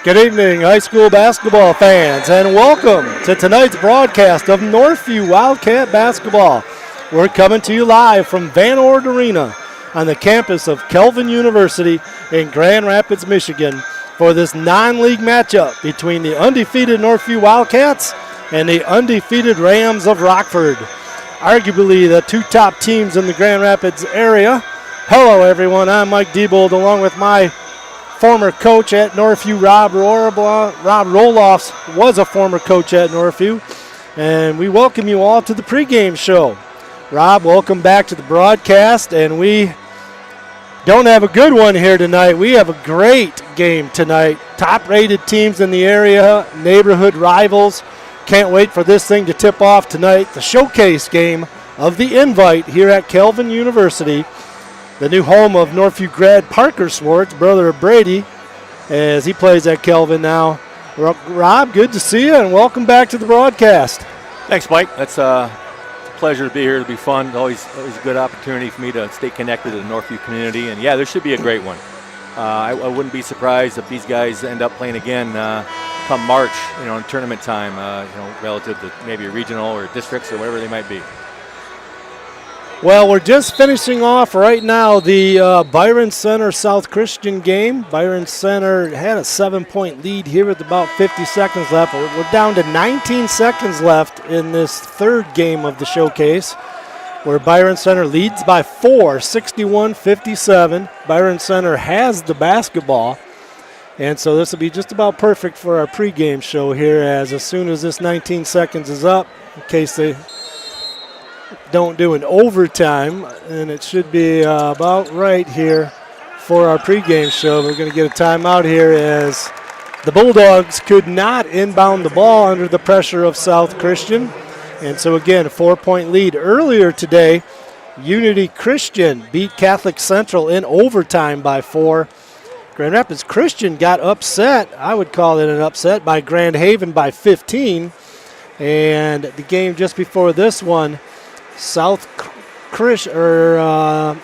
Good evening, high school basketball fans, and welcome to tonight's broadcast of Northview Wildcat Basketball. We're coming to you live from Van Ord Arena on the campus of Kelvin University in Grand Rapids, Michigan, for this non-league matchup between the undefeated Northview Wildcats and the undefeated Rams of Rockford. Arguably the two top teams in the Grand Rapids area. Hello, everyone. I'm Mike Diebold, along with my former coach at Northview, Rob Roloffs, was a former coach at Northview, and we welcome you all to the pregame show. Rob, welcome back to the broadcast, and we don't have a good one here tonight. We have a great game tonight. Top-rated teams in the area, neighborhood rivals. Can't wait for this thing to tip off tonight. The showcase game of the Invite here at Kelvin University, the new home of Northview grad Parker Swartz, brother of Brady, as he plays at Kelvin now. Rob, good to see you, and welcome back to the broadcast. Thanks, Mike. It's a pleasure to be here. It'll be fun. It's always a good opportunity for me to stay connected to the Northview community. And, yeah, there should be a great one. I wouldn't be surprised if these guys end up playing again come March, in tournament time, relative to maybe a regional or districts or whatever they might be. Well, we're just finishing off right now the Byron Center South Christian game. Byron Center had a 7-point lead here with about 50 seconds left. We're down to 19 seconds left in this third game of the showcase, where Byron Center leads by 4, 61-57. Byron Center has the basketball, and so this will be just about perfect for our pregame show here, as soon as this 19 seconds is up, in case they don't do an overtime, and it should be about right here for our pregame show. We're going to get a timeout here as the Bulldogs could not inbound the ball under the pressure of South Christian. And so again, a 4-point lead. Earlier today, Unity Christian beat Catholic Central in overtime by 4. Grand Rapids Christian got upset, I would call it an upset, by Grand Haven by 15. And the game just before this one, South Christian, what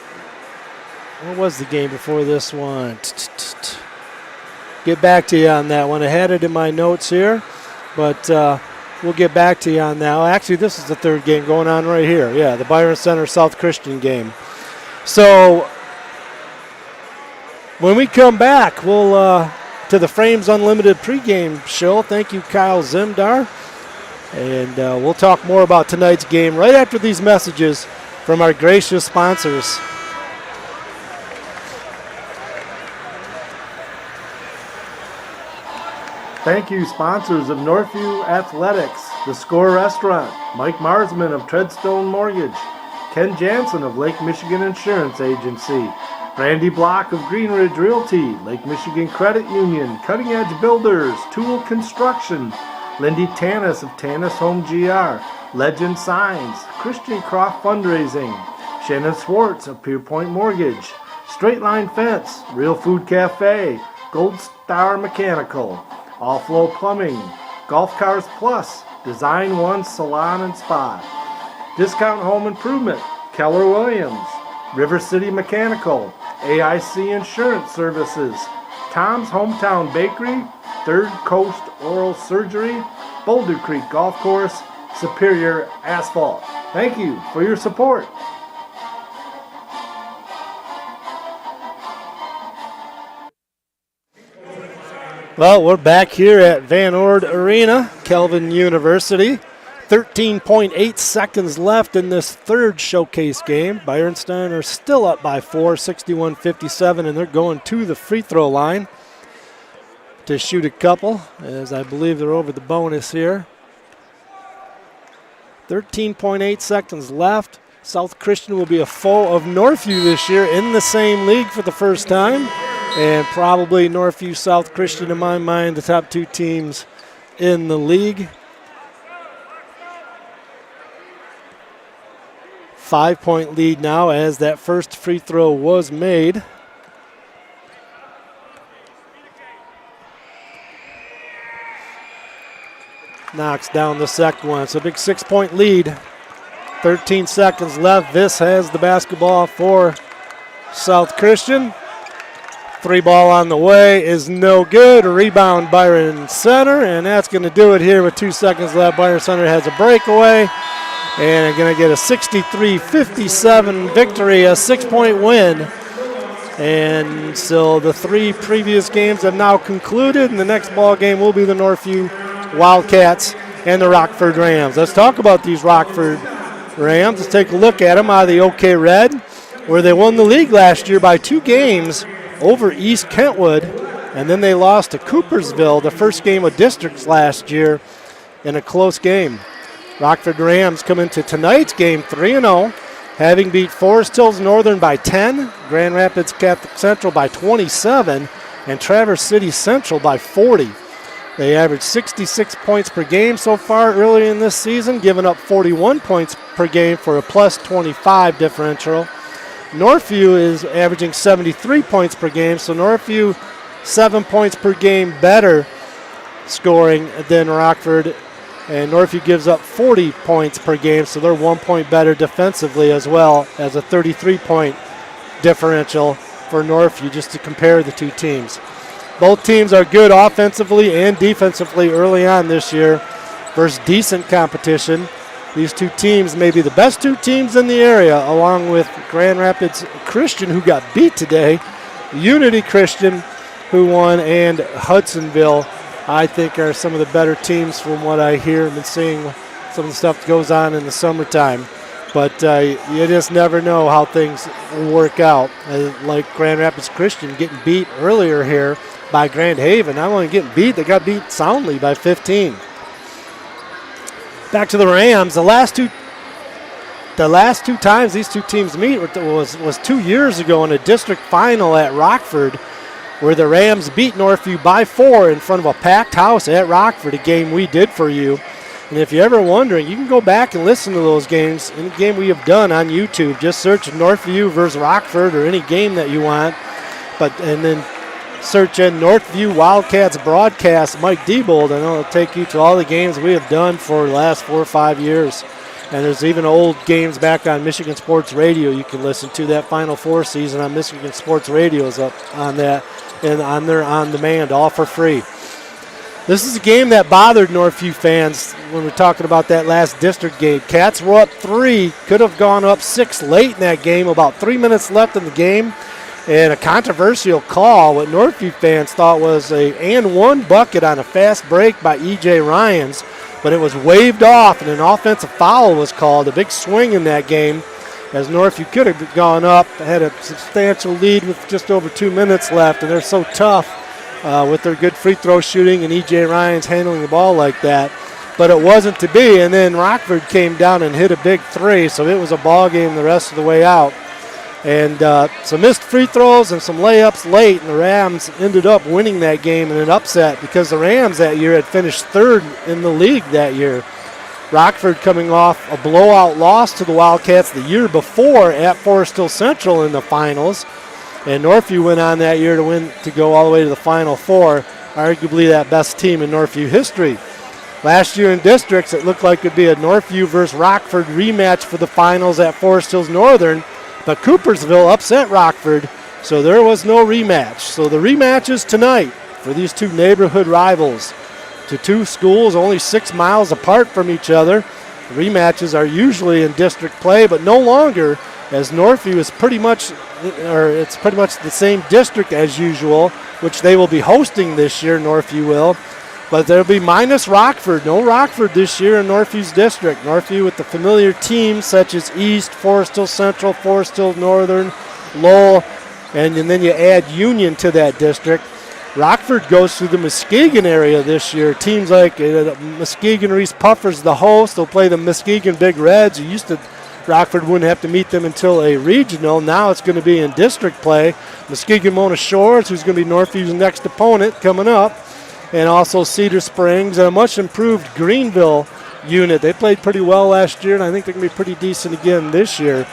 was the game before this one? Get back to you on that one. I had it in my notes here, but we'll get back to you on that. Well, actually, this is the third game going on right here. Yeah, the Byron Center South Christian game. So when we come back, we'll to the Frames Unlimited pregame show. Thank you, Kyle Zimdar. And we'll talk more about tonight's game right after these messages from our gracious sponsors. Thank you, sponsors of Northview Athletics, The Score Restaurant, Mike Marsman of Treadstone Mortgage, Ken Jansen of Lake Michigan Insurance Agency, Randy Block of Green Ridge Realty, Lake Michigan Credit Union, Cutting Edge Builders, Tool Construction, Lindy Tanis of Tanis Home GR, Legend Signs, Christian Croft Fundraising, Shannon Swartz of Pierpoint Mortgage, Straight Line Fence, Real Food Cafe, Gold Star Mechanical, All Flow Plumbing, Golf Cars Plus, Design One Salon and Spa, Discount Home Improvement, Keller Williams, River City Mechanical, AIC Insurance Services, Tom's Hometown Bakery, Third Coast Oral Surgery, Boulder Creek Golf Course, Superior Asphalt. Thank you for your support. Well, we're back here at Van Ord Arena, Kelvin University. 13.8 seconds left in this third showcase game. Byron Center are still up by 4, 61-57, and they're going to the free throw line to shoot a couple, as I believe they're over the bonus here. 13.8 seconds left. South Christian will be a foe of Northview this year in the same league for the first time, and probably Northview South Christian, in my mind, the top two teams in the league. 5-point lead now as that first free throw was made. Knocks down the second one. It's a big 6-point lead. 13 seconds left. This has the basketball for South Christian. Three ball on the way is no good. A rebound, Byron Center, and that's going to do it here with 2 seconds left. Byron Center has a breakaway, and going to get a 63-57 victory, a 6-point win. And so the 3 previous games have now concluded, and the next ball game will be the Northview Wildcats and the Rockford Rams. Let's talk about these Rockford Rams. Let's take a look at them out of the OK Red, where they won the league last year by 2 games over East Kentwood, and then they lost to Coopersville, the first game of districts last year, in a close game. Rockford Rams come into tonight's game 3-0, having beat Forest Hills Northern by 10, Grand Rapids Catholic Central by 27, and Traverse City Central by 40. They averaged 66 points per game so far early in this season, giving up 41 points per game for a plus 25 differential. Northview is averaging 73 points per game, so Northview 7 points per game better scoring than Rockford, and Northview gives up 40 points per game, so they're 1 point better defensively, as well as a 33-point differential for Northview, just to compare the 2 teams. Both teams are good offensively and defensively early on this year versus decent competition. These 2 teams may be the best 2 teams in the area, along with Grand Rapids Christian, who got beat today, Unity Christian, who won, and Hudsonville, I think, are some of the better teams from what I hear and seeing some of the stuff that goes on in the summertime. But you just never know how things will work out. Like Grand Rapids Christian getting beat earlier here by Grand Haven. Not only getting beat, they got beat soundly by 15. Back to the Rams. The last two times these 2 teams meet was 2 years ago in a district final at Rockford, where the Rams beat Northview by 4 in front of a packed house at Rockford, a game we did for you. And if you're ever wondering, you can go back and listen to those games, any game we have done on YouTube. Just search Northview versus Rockford or any game that you want, and then search in Northview Wildcats broadcast Mike Diebold, and it'll take you to all the games we have done for the last 4 or 5 years. And there's even old games back on Michigan Sports Radio you can listen to. That Final Four season on Michigan Sports Radio is up on that, and on their on-demand, all for free. This is a game that bothered Northview fans when we're talking about that last district game. Cats were up 3, could have gone up 6 late in that game, about 3 minutes left in the game. And a controversial call, what Northview fans thought was a and-one bucket on a fast break by E.J. Ryans, but it was waved off, and an offensive foul was called. A big swing in that game, as Northview could have gone up, had a substantial lead with just over 2 minutes left, and they're so tough with their good free throw shooting and E.J. Ryans handling the ball like that. But it wasn't to be, and then Rockford came down and hit a big 3, so it was a ball game the rest of the way out. And some missed free throws and some layups late, and the Rams ended up winning that game in an upset because the Rams that year had finished 3rd in the league that year. Rockford coming off a blowout loss to the Wildcats the year before at Forest Hill Central in the finals, and Northview went on that year to go all the way to the Final Four, arguably that best team in Northview history. Last year in districts, it looked like it would be a Northview versus Rockford rematch for the finals at Forest Hills Northern, but Coopersville upset Rockford, so there was no rematch. So the rematch is tonight for these 2 neighborhood rivals. To 2 schools only 6 miles apart from each other. The rematches are usually in district play, but no longer, as Northview is pretty much the same district as usual, which they will be hosting this year, Northview will. But there'll be minus Rockford. No Rockford this year in Northview's district. Northview with the familiar teams such as East, Forest Hill Central, Forest Hill Northern, Lowell, and then you add Union to that district. Rockford goes through the Muskegon area this year. Teams like Muskegon Reese Puffers, the host, they'll play the Muskegon Big Reds. Rockford wouldn't have to meet them until a regional. Now it's going to be in district play. Muskegon Mona Shores, who's going to be Northview's next opponent coming up, and also Cedar Springs, and a much improved Greenville unit. They played pretty well last year, and I think they're going to be pretty decent again this year,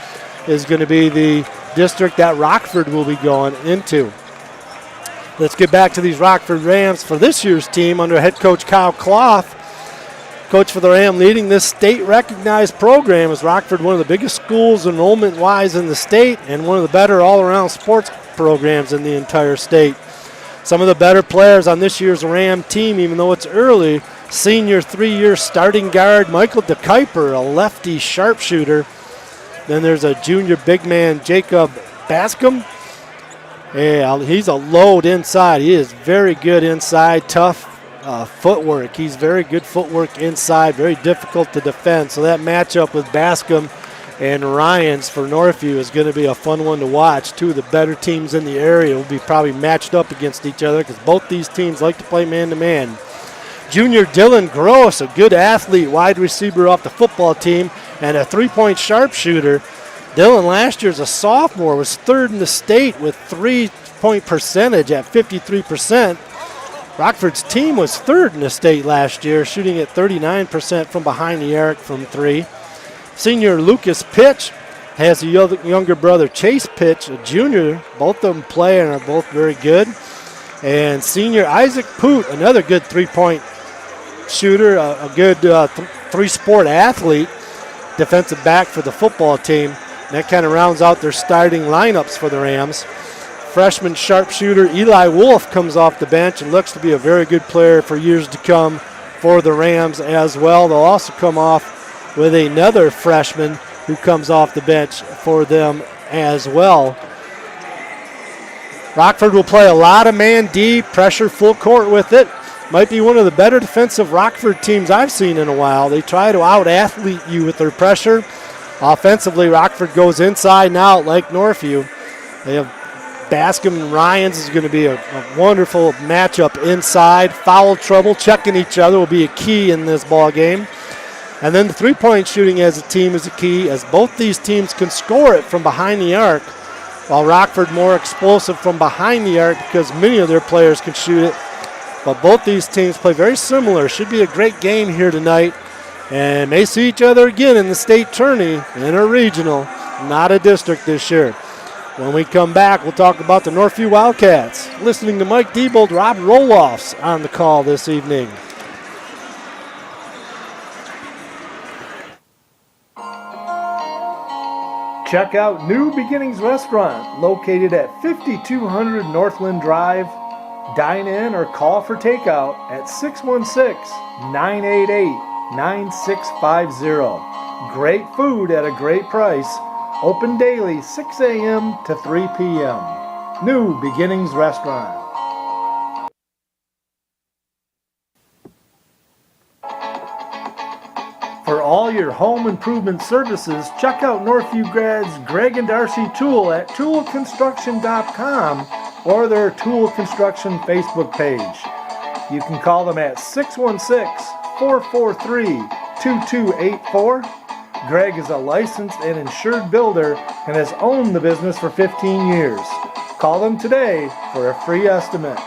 is going to be the district that Rockford will be going into. Let's get back to these Rockford Rams for this year's team under head coach Kyle Clough. coach for the Ram, leading this state-recognized program. Is Rockford one of the biggest schools enrollment-wise in the state and one of the better all-around sports programs in the entire state. Some of the better players on this year's Ram team, even though it's early, senior 3-year starting guard Michael DeKuyper, a lefty sharpshooter. Then there's a junior big man, Jacob Bascom. Yeah, he's a load inside. He is very good inside, tough footwork. He's very good footwork inside, very difficult to defend. So that matchup with Bascom and Ryans for Northview is going to be a fun one to watch. Two of the better teams in the area will be probably matched up against each other because both these teams like to play man-to-man. Junior Dylan Gross, a good athlete, wide receiver off the football team, and a three-point sharpshooter. Dylan last year as a sophomore was third in the state with three-point percentage at 53%. Rockford's team was third in the state last year, shooting at 39% from behind the arc from three. Senior Lucas Pitch has a younger brother, Chase Pitch, a junior. Both of them play and are both very good. And senior Isaac Poot, another good three-point shooter, a good three-sport athlete, defensive back for the football team. And that kind of rounds out their starting lineups for the Rams. Freshman sharpshooter Eli Wolf comes off the bench and looks to be a very good player for years to come for the Rams as well. They'll also come off with another freshman who comes off the bench for them as well. Rockford will play a lot of man deep, pressure full court with it. Might be one of the better defensive Rockford teams I've seen in a while. They try to out-athlete you with their pressure. Offensively, Rockford goes inside and out like Northview. They have Bascom and Ryans is going to be a wonderful matchup inside. Foul trouble, checking each other will be a key in this ball game. And then the three-point shooting as a team is a key, as both these teams can score it from behind the arc, while Rockford more explosive from behind the arc because many of their players can shoot it. But both these teams play very similar. Should be a great game here tonight. And may see each other again in the state tourney in a regional, not a district this year. When we come back, we'll talk about the Northview Wildcats. Listening to Mike Diebold, Rob Roloffs on the call this evening. Check out New Beginnings Restaurant, located at 5200 Northland Drive. Dine in or call for takeout at 616-988-9650. Great food at a great price. Open daily 6 a.m. to 3 p.m. New Beginnings Restaurant. For all your home improvement services, check out Northview grads Greg and Darcy Tool at toolconstruction.com or their Tool Construction Facebook page. You can call them at 616-443-2284. Greg is a licensed and insured builder and has owned the business for 15 years. Call them today for a free estimate.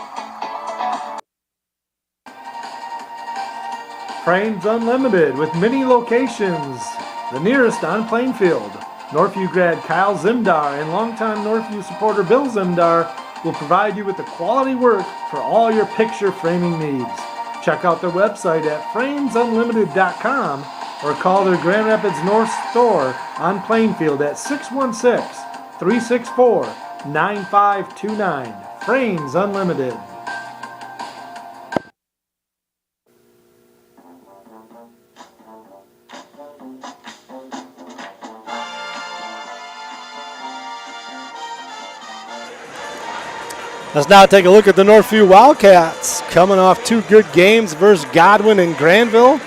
Frames Unlimited with many locations. The nearest on Plainfield. Northview grad Kyle Zimdar and longtime Northview supporter Bill Zimdar will provide you with the quality work for all your picture framing needs. Check out their website at framesunlimited.com or call their Grand Rapids North store on Plainfield at 616-364-9529. Frames Unlimited. Let's now take a look at the Northview Wildcats coming off two good games versus Godwin and Granville.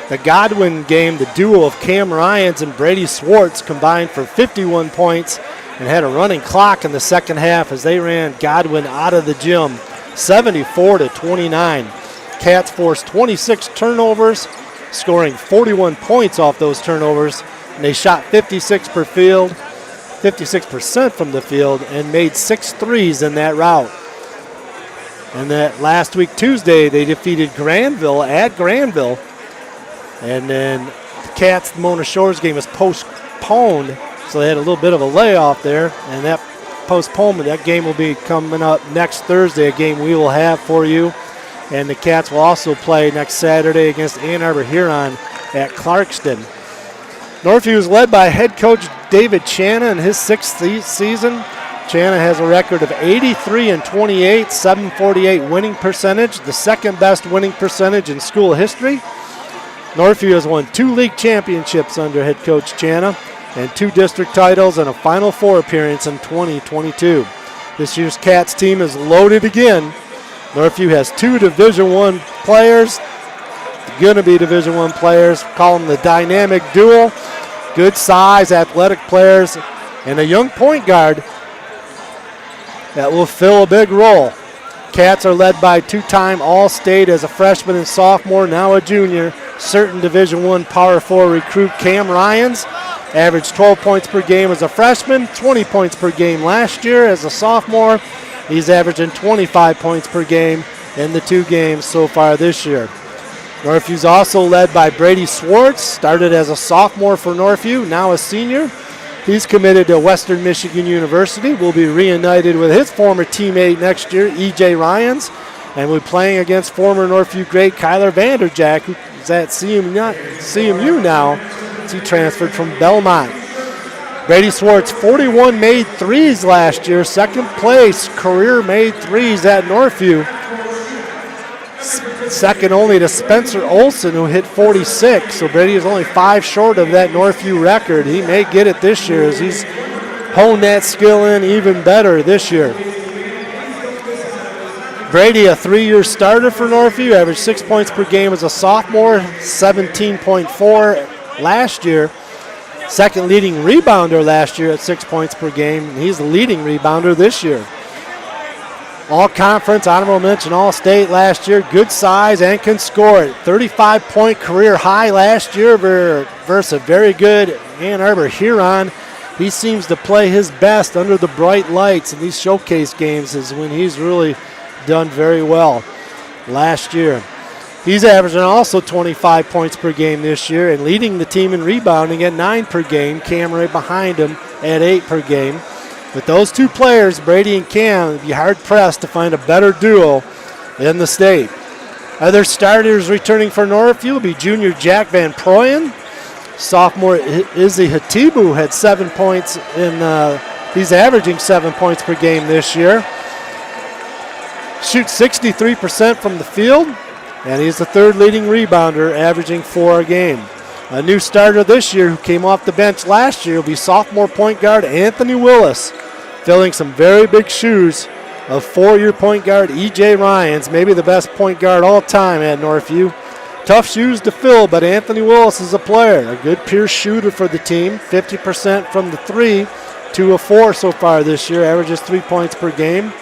The Godwin game, the duo of Cam Ryans and Brady Swartz combined for 51 points and had a running clock in the second half as they ran Godwin out of the gym, 74-29. Cats forced 26 turnovers, scoring 41 points off those turnovers, and they shot 56% from the field, and made 6 threes in that rout. And that last week, Tuesday, they defeated Granville at Granville. And then the Cats Mona Shores game was postponed, so they had a little bit of a layoff there. And that postponement, that game will be coming up next Thursday, a game we will have for you. And the Cats will also play next Saturday against Ann Arbor Huron at Clarkston. Northview is led by head coach David Channa in his 6th season. Channa has a record of 83-28, 748 winning percentage, the second best winning percentage in school history. Northview has won 2 league championships under head coach Channa and 2 district titles and a Final Four appearance in 2022. This year's Cats team is loaded again. Northview has 2 Division I players, going to be Division I players, call them the dynamic duo. Good size, athletic players, and a young point guard that will fill a big role. Cats are led by 2-time All-State as a freshman and sophomore, now a junior, certain Division I Power 4 recruit Cam Ryans. Averaged 12 points per game as a freshman, 20 points per game last year as a sophomore. He's averaging 25 points per game in the 2 games so far this year. Northview's also led by Brady Swartz, started as a sophomore for Northview, now a senior. He's committed to Western Michigan University, will be reunited with his former teammate next year, E.J. Ryans, and we're playing against former Northview great Kyler Vanderjack, who is at CMU now, as he transferred from Belmont. Brady Swartz, 41 made threes last year, second place career made threes at Northview. Second only to Spencer Olson, who hit 46. So Brady is only 5 short of that Northview record. He may get it this year as he's honed that skill in even better this year. Brady, a 3-year starter for Northview, averaged 6 points per game as a sophomore, 17.4 last year. Second leading rebounder last year at 6 points per game. He's the leading rebounder this year. All-conference, honorable mention, all-state last year. Good size and can score it. 35-point career high last year versus a very good Ann Arbor Huron. He seems to play his best under the bright lights in these showcase games is when he's really done very well last year. He's averaging also 25 points per game this year and leading the team in rebounding at 9 per game. Cam right behind him at 8 per game. With those 2 players, Brady and Cam, it'd be hard-pressed to find a better duo in the state. Other starters returning for Northview will be junior Jack Van Proyen. Sophomore Izzy Hatibu had 7 points he's averaging 7 points per game this year. Shoots 63% from the field, and he's the 3rd leading rebounder, averaging 4 a game. A new starter this year who came off the bench last year will be sophomore point guard Anthony Willis, filling some very big shoes of 4-year point guard E.J. Ryans, maybe the best point guard all time at Northview. Tough shoes to fill, but Anthony Willis is a player, a good pure shooter for the team, 50% from the 3, 2 of 4 so far this year, averages 3 points per game.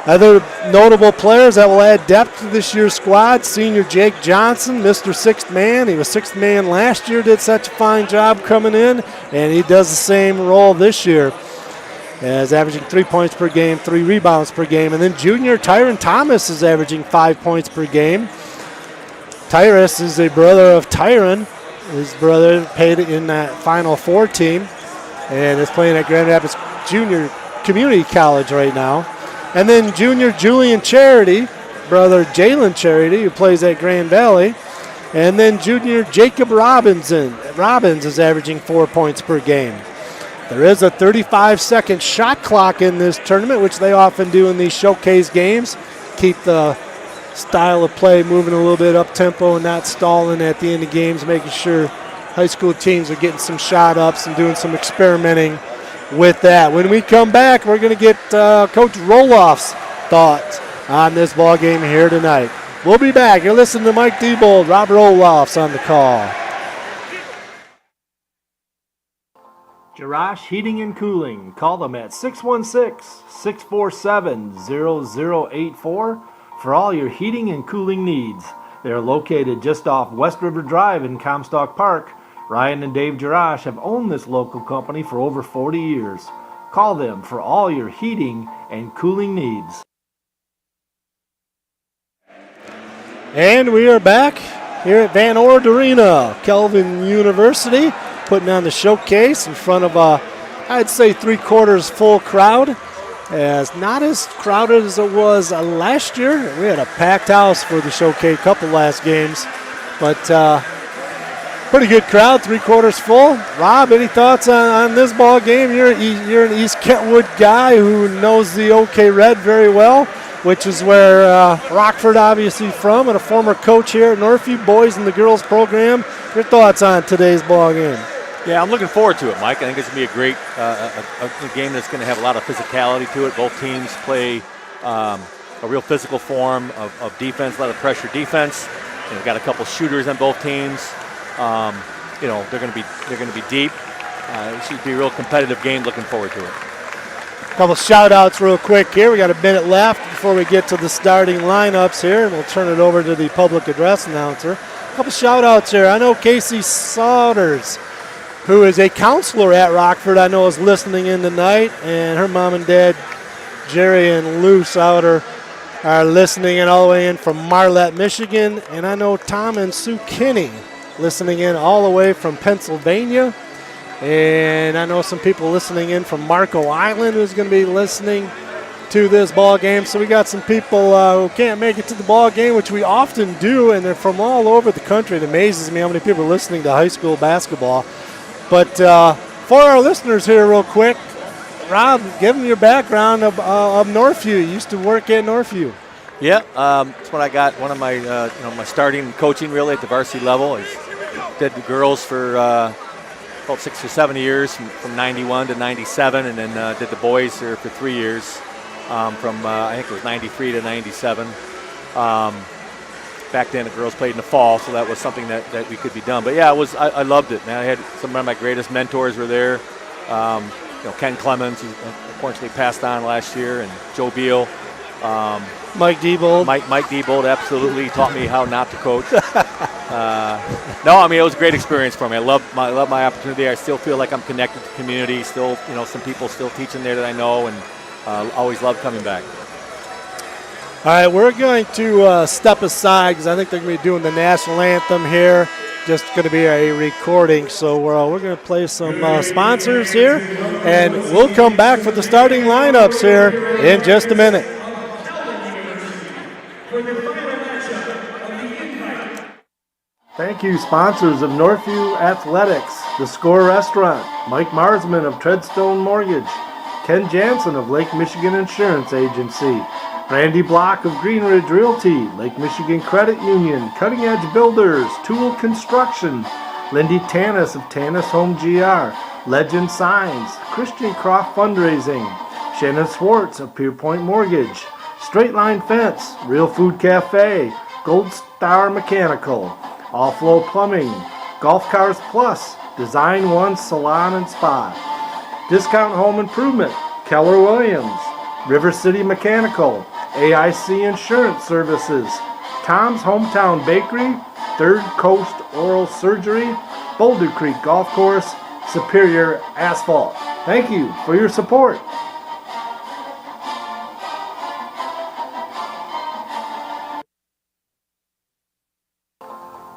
Other notable players that will add depth to this year's squad, senior Jake Johnson, Mr. Sixth Man. He was 6th man last year, did such a fine job coming in, and he does the same role this year, as averaging 3 points per game, 3 rebounds per game. And then junior Tyron Thomas is averaging 5 points per game. Tyrus is a brother of Tyron. His brother played in that Final Four team and is playing at Grand Rapids Junior Community College right now. And then junior Julian Charity, brother Jalen Charity, who plays at Grand Valley. And then junior Jacob Robbins is averaging 4 points per game. There is a 35-second shot clock in this tournament, which they often do in these showcase games. Keep the style of play moving a little bit up-tempo and not stalling at the end of games, making sure high school teams are getting some shot ups and doing some experimenting with that. When we come back, we're going to get Coach Roloff's thoughts on this ball game here tonight. We'll be back. You're listening to Mike Diebold, Robert Roloff's on the call. Jarash Heating and Cooling. Call them at 616-647-0084 for all your heating and cooling needs. They're located just off West River Drive in Comstock Park. Ryan and Dave Jarash have owned this local company for over 40 years. Call them for all your heating and cooling needs. And we are back here at Van Ord Arena, Kelvin University, putting on the showcase in front of a, I'd say, 3/4 full crowd. as not as crowded as it was last year. We had a packed house for the Showcase couple last games, but pretty good crowd, 3/4 full. Rob, any thoughts on this ball game? You're an East Kentwood guy who knows the OK Red very well, which is where Rockford obviously from, and a former coach here at Northview, boys and the girls program. Your thoughts on today's ball game? Yeah, I'm looking forward to it, Mike. I think it's going to be a great a game that's going to have a lot of physicality to it. Both teams play a real physical form of defense, a lot of pressure defense. We've got a couple shooters on both teams. They're going to be deep. It should be a real competitive game. Looking forward to it. A couple shout-outs real quick here. We got a minute left before we get to the starting lineups here, and we'll turn it over to the public address announcer. A couple shout-outs here. I know Casey Saunders, who is a counselor at Rockford, I know is listening in tonight, and her mom and dad, Jerry and Lou Sauter, are listening in all the way in from Marlette, Michigan, and I know Tom and Sue Kinney listening in all the way from Pennsylvania, and I know some people listening in from Marco Island who's going to be listening to this ball game. So we got some people who can't make it to the ball game, which we often do, and they're from all over the country. It amazes me how many people are listening to high school basketball. But for our listeners here real quick, Rob, give them your background of Northview. You used to work at Northview. Yeah, that's when I got one of my my starting coaching really at the varsity level. I did the girls for about 6 or 7 years, from 91 to 97, and then did the boys here for 3 years, from I think it was 93 to 97. Back then the girls played in the fall, so that was something that we could be done. But yeah, I loved it, man. I had some of my greatest mentors were there. Ken Clemens, who unfortunately passed on last year, and Joe Beal. Mike Diebold. Mike Diebold absolutely taught me how not to coach. It was a great experience for me. I love my opportunity. I still feel like I'm connected to the community. Still, some people still teaching there that I know, and always love coming back. All right, we're going to step aside because I think they're going to be doing the national anthem here. Just going to be a recording, so we're going to play some sponsors here, and we'll come back for the starting lineups here in just a minute. Thank you, sponsors of Northview Athletics, The Score Restaurant, Mike Marsman of Treadstone Mortgage, Ken Jansen of Lake Michigan Insurance Agency, Randy Block of Green Ridge Realty, Lake Michigan Credit Union, Cutting Edge Builders, Tool Construction, Lindy Tanis of Tanis Home GR, Legend Signs, Christian Croft Fundraising, Shannon Swartz of Pierpoint Mortgage, Straight Line Fence, Real Food Cafe, Gold Star Mechanical, All Flow Plumbing, Golf Cars Plus, Design One Salon and Spa, Discount Home Improvement, Keller Williams, River City Mechanical, AIC Insurance Services, Tom's Hometown Bakery, Third Coast Oral Surgery, Boulder Creek Golf Course, Superior Asphalt. Thank you for your support.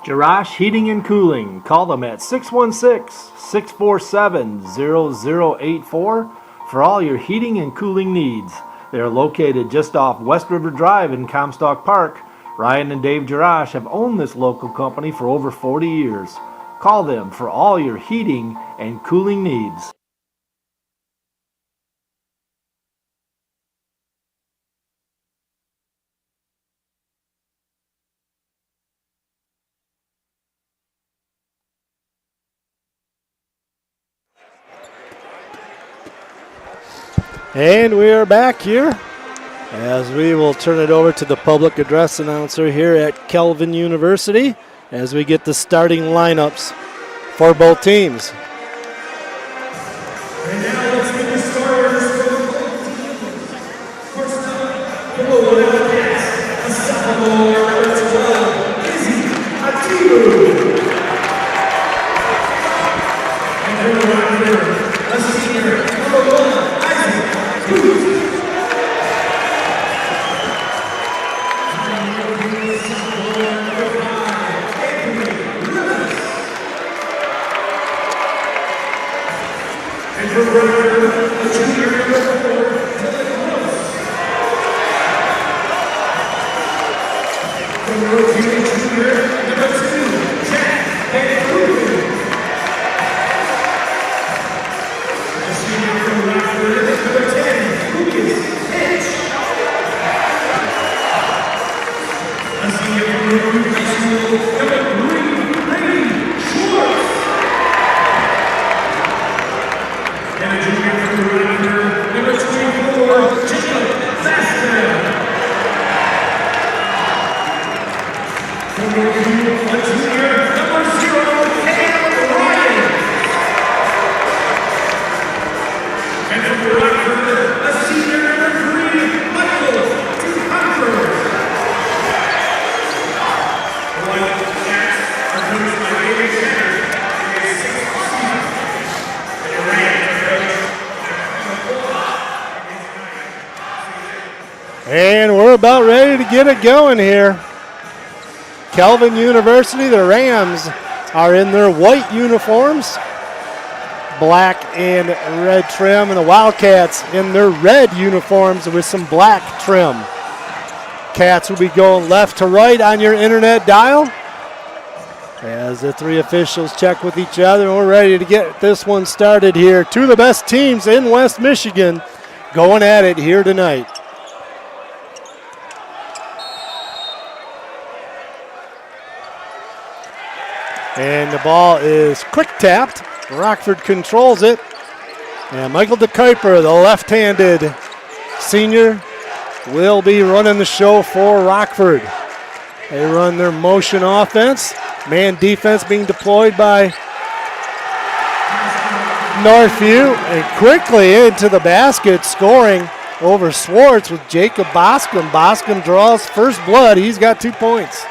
Jarash Heating and Cooling. Call them at 616-647-0084 for all your heating and cooling needs. They are located just off West River Drive in Comstock Park. Ryan and Dave Jarash have owned this local company for over 40 years. Call them for all your heating and cooling needs. And we are back here as we will turn it over to the public address announcer here at Kelvin University as we get the starting lineups for both teams. And now let's get the starters for both teams. First up, the Wildcats, a sophomore, number 12, Izzy Atibu. And for the Rockford, a senior, number 1, Isaac Booth. And for Rockford, a junior, number 4, Dylan And we're about ready to get it going here. Kelvin University, the Rams are in their white uniforms, black and red trim, and the Wildcats in their red uniforms with some black trim. Cats will be going left to right on your internet dial as the three officials check with each other. We're ready to get this one started here. Two of the best teams in West Michigan going at it here tonight. And the ball is quick tapped. Rockford controls it. And Michael DeKuyper, the left-handed senior, will be running the show for Rockford. They run their motion offense. Man defense being deployed by Northview. And quickly into the basket, scoring over Swartz with Jacob Boscom. Boscom draws first blood. He's got 2 points.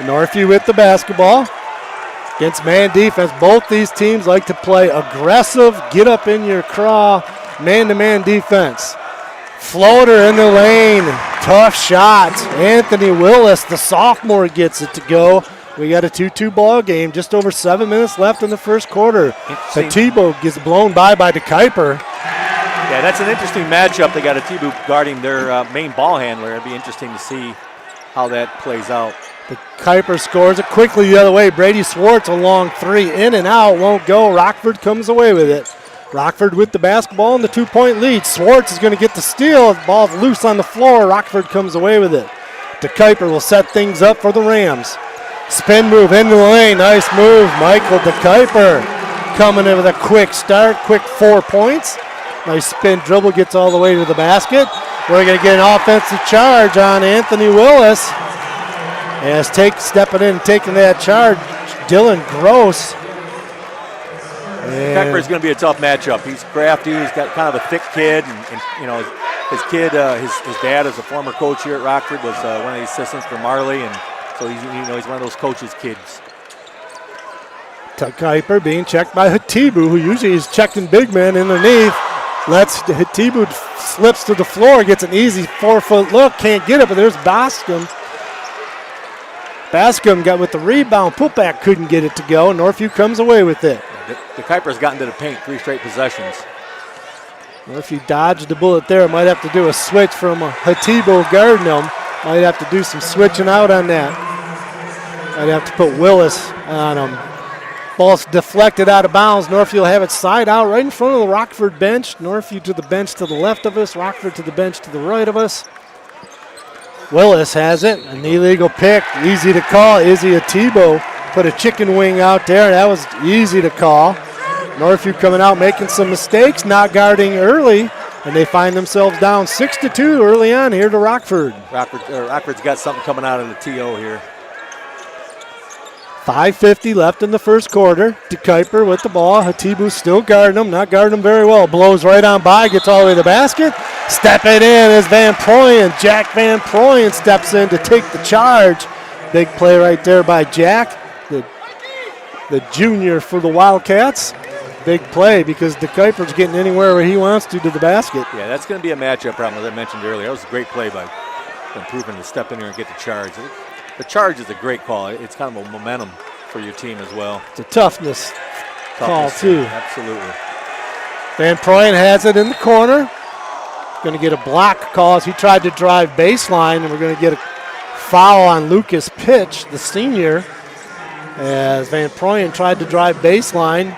Northview with the basketball against man defense. Both these teams like to play aggressive, get up in your craw, man-to-man defense. Floater in the lane, tough shot. Anthony Willis, the sophomore, gets it to go. We got a 2-2 ball game, just over 7 minutes left in the first quarter. Atibu gets blown by DeKuyper. Yeah, that's an interesting matchup. They got Atibu guarding their main ball handler. It'd be interesting to see how that plays out. DeKuyper scores it quickly the other way. Brady Swartz a long three, in and out, won't go. Rockford comes away with it. Rockford with the basketball and the 2-point lead. Swartz is going to get the steal. The ball's loose on the floor. Rockford comes away with it. DeKuyper will set things up for the Rams. Spin move into the lane. Nice move. Michael DeKuyper coming in with a quick start. Quick 4 points. Nice spin dribble, gets all the way to the basket. We're going to get an offensive charge on Anthony Willis. As stepping in and taking that charge, Dylan Gross. Pepper is going to be a tough matchup. He's crafty. He's got kind of a thick kid, and you know his kid, his dad is a former coach here at Rockford. Was one of the assistants for Marley, and so he's one of those coaches' kids. DeKuyper being checked by Atibu, who usually is checking big men underneath. Atibu slips to the floor, gets an easy 4-foot look, can't get it, but there's Boscom. Bascom got with the rebound, putback, couldn't get it to go. Northview comes away with it. DeKuyper's gotten to the paint 3 straight possessions. Northview dodged the bullet there. Might have to do a switch from Atibu guarding him. Might have to do some switching out on that. Might have to put Willis on him. Ball's deflected out of bounds. Northview will have it side out right in front of the Rockford bench. Northview to the bench to the left of us. Rockford to the bench to the right of us. Willis has it, an illegal pick, easy to call. Izzy Atibu put a chicken wing out there. That was easy to call. Northview coming out making some mistakes, not guarding early, and they find themselves down 6-2 early on here to Rockford. Rockford's got something coming out of the TO here. 5:50 left in the first quarter. DeKuyper with the ball. Atibu still guarding him, not guarding him very well. Blows right on by, gets all the way to the basket. Stepping in is Van Proyen. Jack Van Proyen steps in to take the charge. Big play right there by Jack, the junior for the Wildcats. Big play because DeKuyper's getting anywhere where he wants to the basket. Yeah, that's going to be a matchup problem, as I mentioned earlier. That was a great play by Improving to step in here and get the charge. The charge is a great call. It's kind of a momentum for your team as well. It's a toughness call, too. Absolutely. Van Proyen has it in the corner. Going to get a block call as he tried to drive baseline, and we're going to get a foul on Lucas Pitch, the senior, as Van Proyen tried to drive baseline.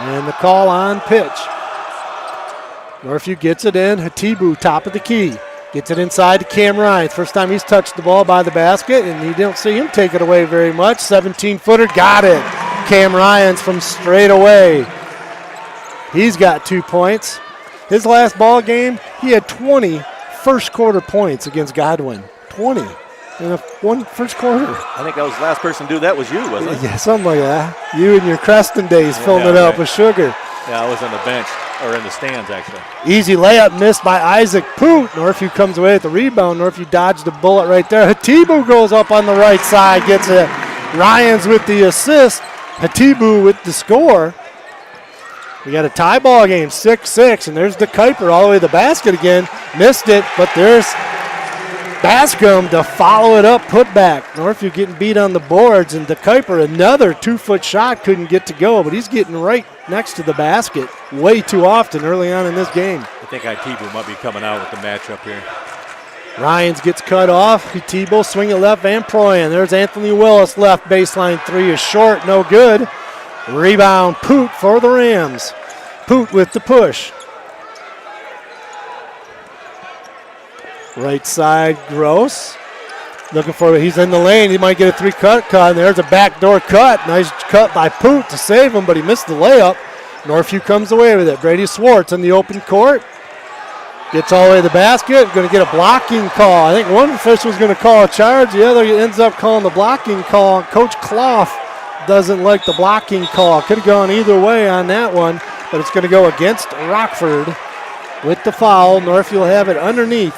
And the call on Pitch. Northview gets it in. Atibu, top of the key. Gets it inside to Cam Ryan. First time he's touched the ball by the basket, and you don't see him take it away very much. 17-footer, got it. Cam Ryan's from straight away. He's got 2 points. His last ball game, he had 20 first quarter points against Godwin. 20 in one first quarter. I think that was the last person to do that was you, wasn't it? Yeah, something like that. You and your Creston days filling it up with sugar. Yeah, I was on the bench, or in the stands, actually. Easy layup missed by Isaac Poot. Northview comes away with the rebound. Northview dodged the bullet right there. Hatibu goes up on the right side, gets it. Ryans with the assist. Hatibu with the score. We got a tie ball game, 6-6, and there's the Kuiper all the way to the basket again. Missed it, but there's Bascom to follow it up, put back. Northview getting beat on the boards, and the Kuiper, another 2-foot shot, couldn't get to go, but he's getting right next to the basket way too often early on in this game. I think Itibu might be coming out with the matchup here. Ryans gets cut off. Tebow swing it left, Van Proyen. There's Anthony Willis left baseline three is short, no good. Rebound, Poot for the Rams. Poot with the push. Right side, Gross. Looking for it. He's in the lane. He might get a cut. And there's a backdoor cut. Nice cut by Poot to save him, but he missed the layup. Northview comes away with it. Brady Swartz in the open court. Gets all the way to the basket. Going to get a blocking call. I think one official is going to call a charge. The other ends up calling the blocking call. Coach Clough doesn't like the blocking call. Could have gone either way on that one, but it's going to go against Rockford with the foul. Northview will have it underneath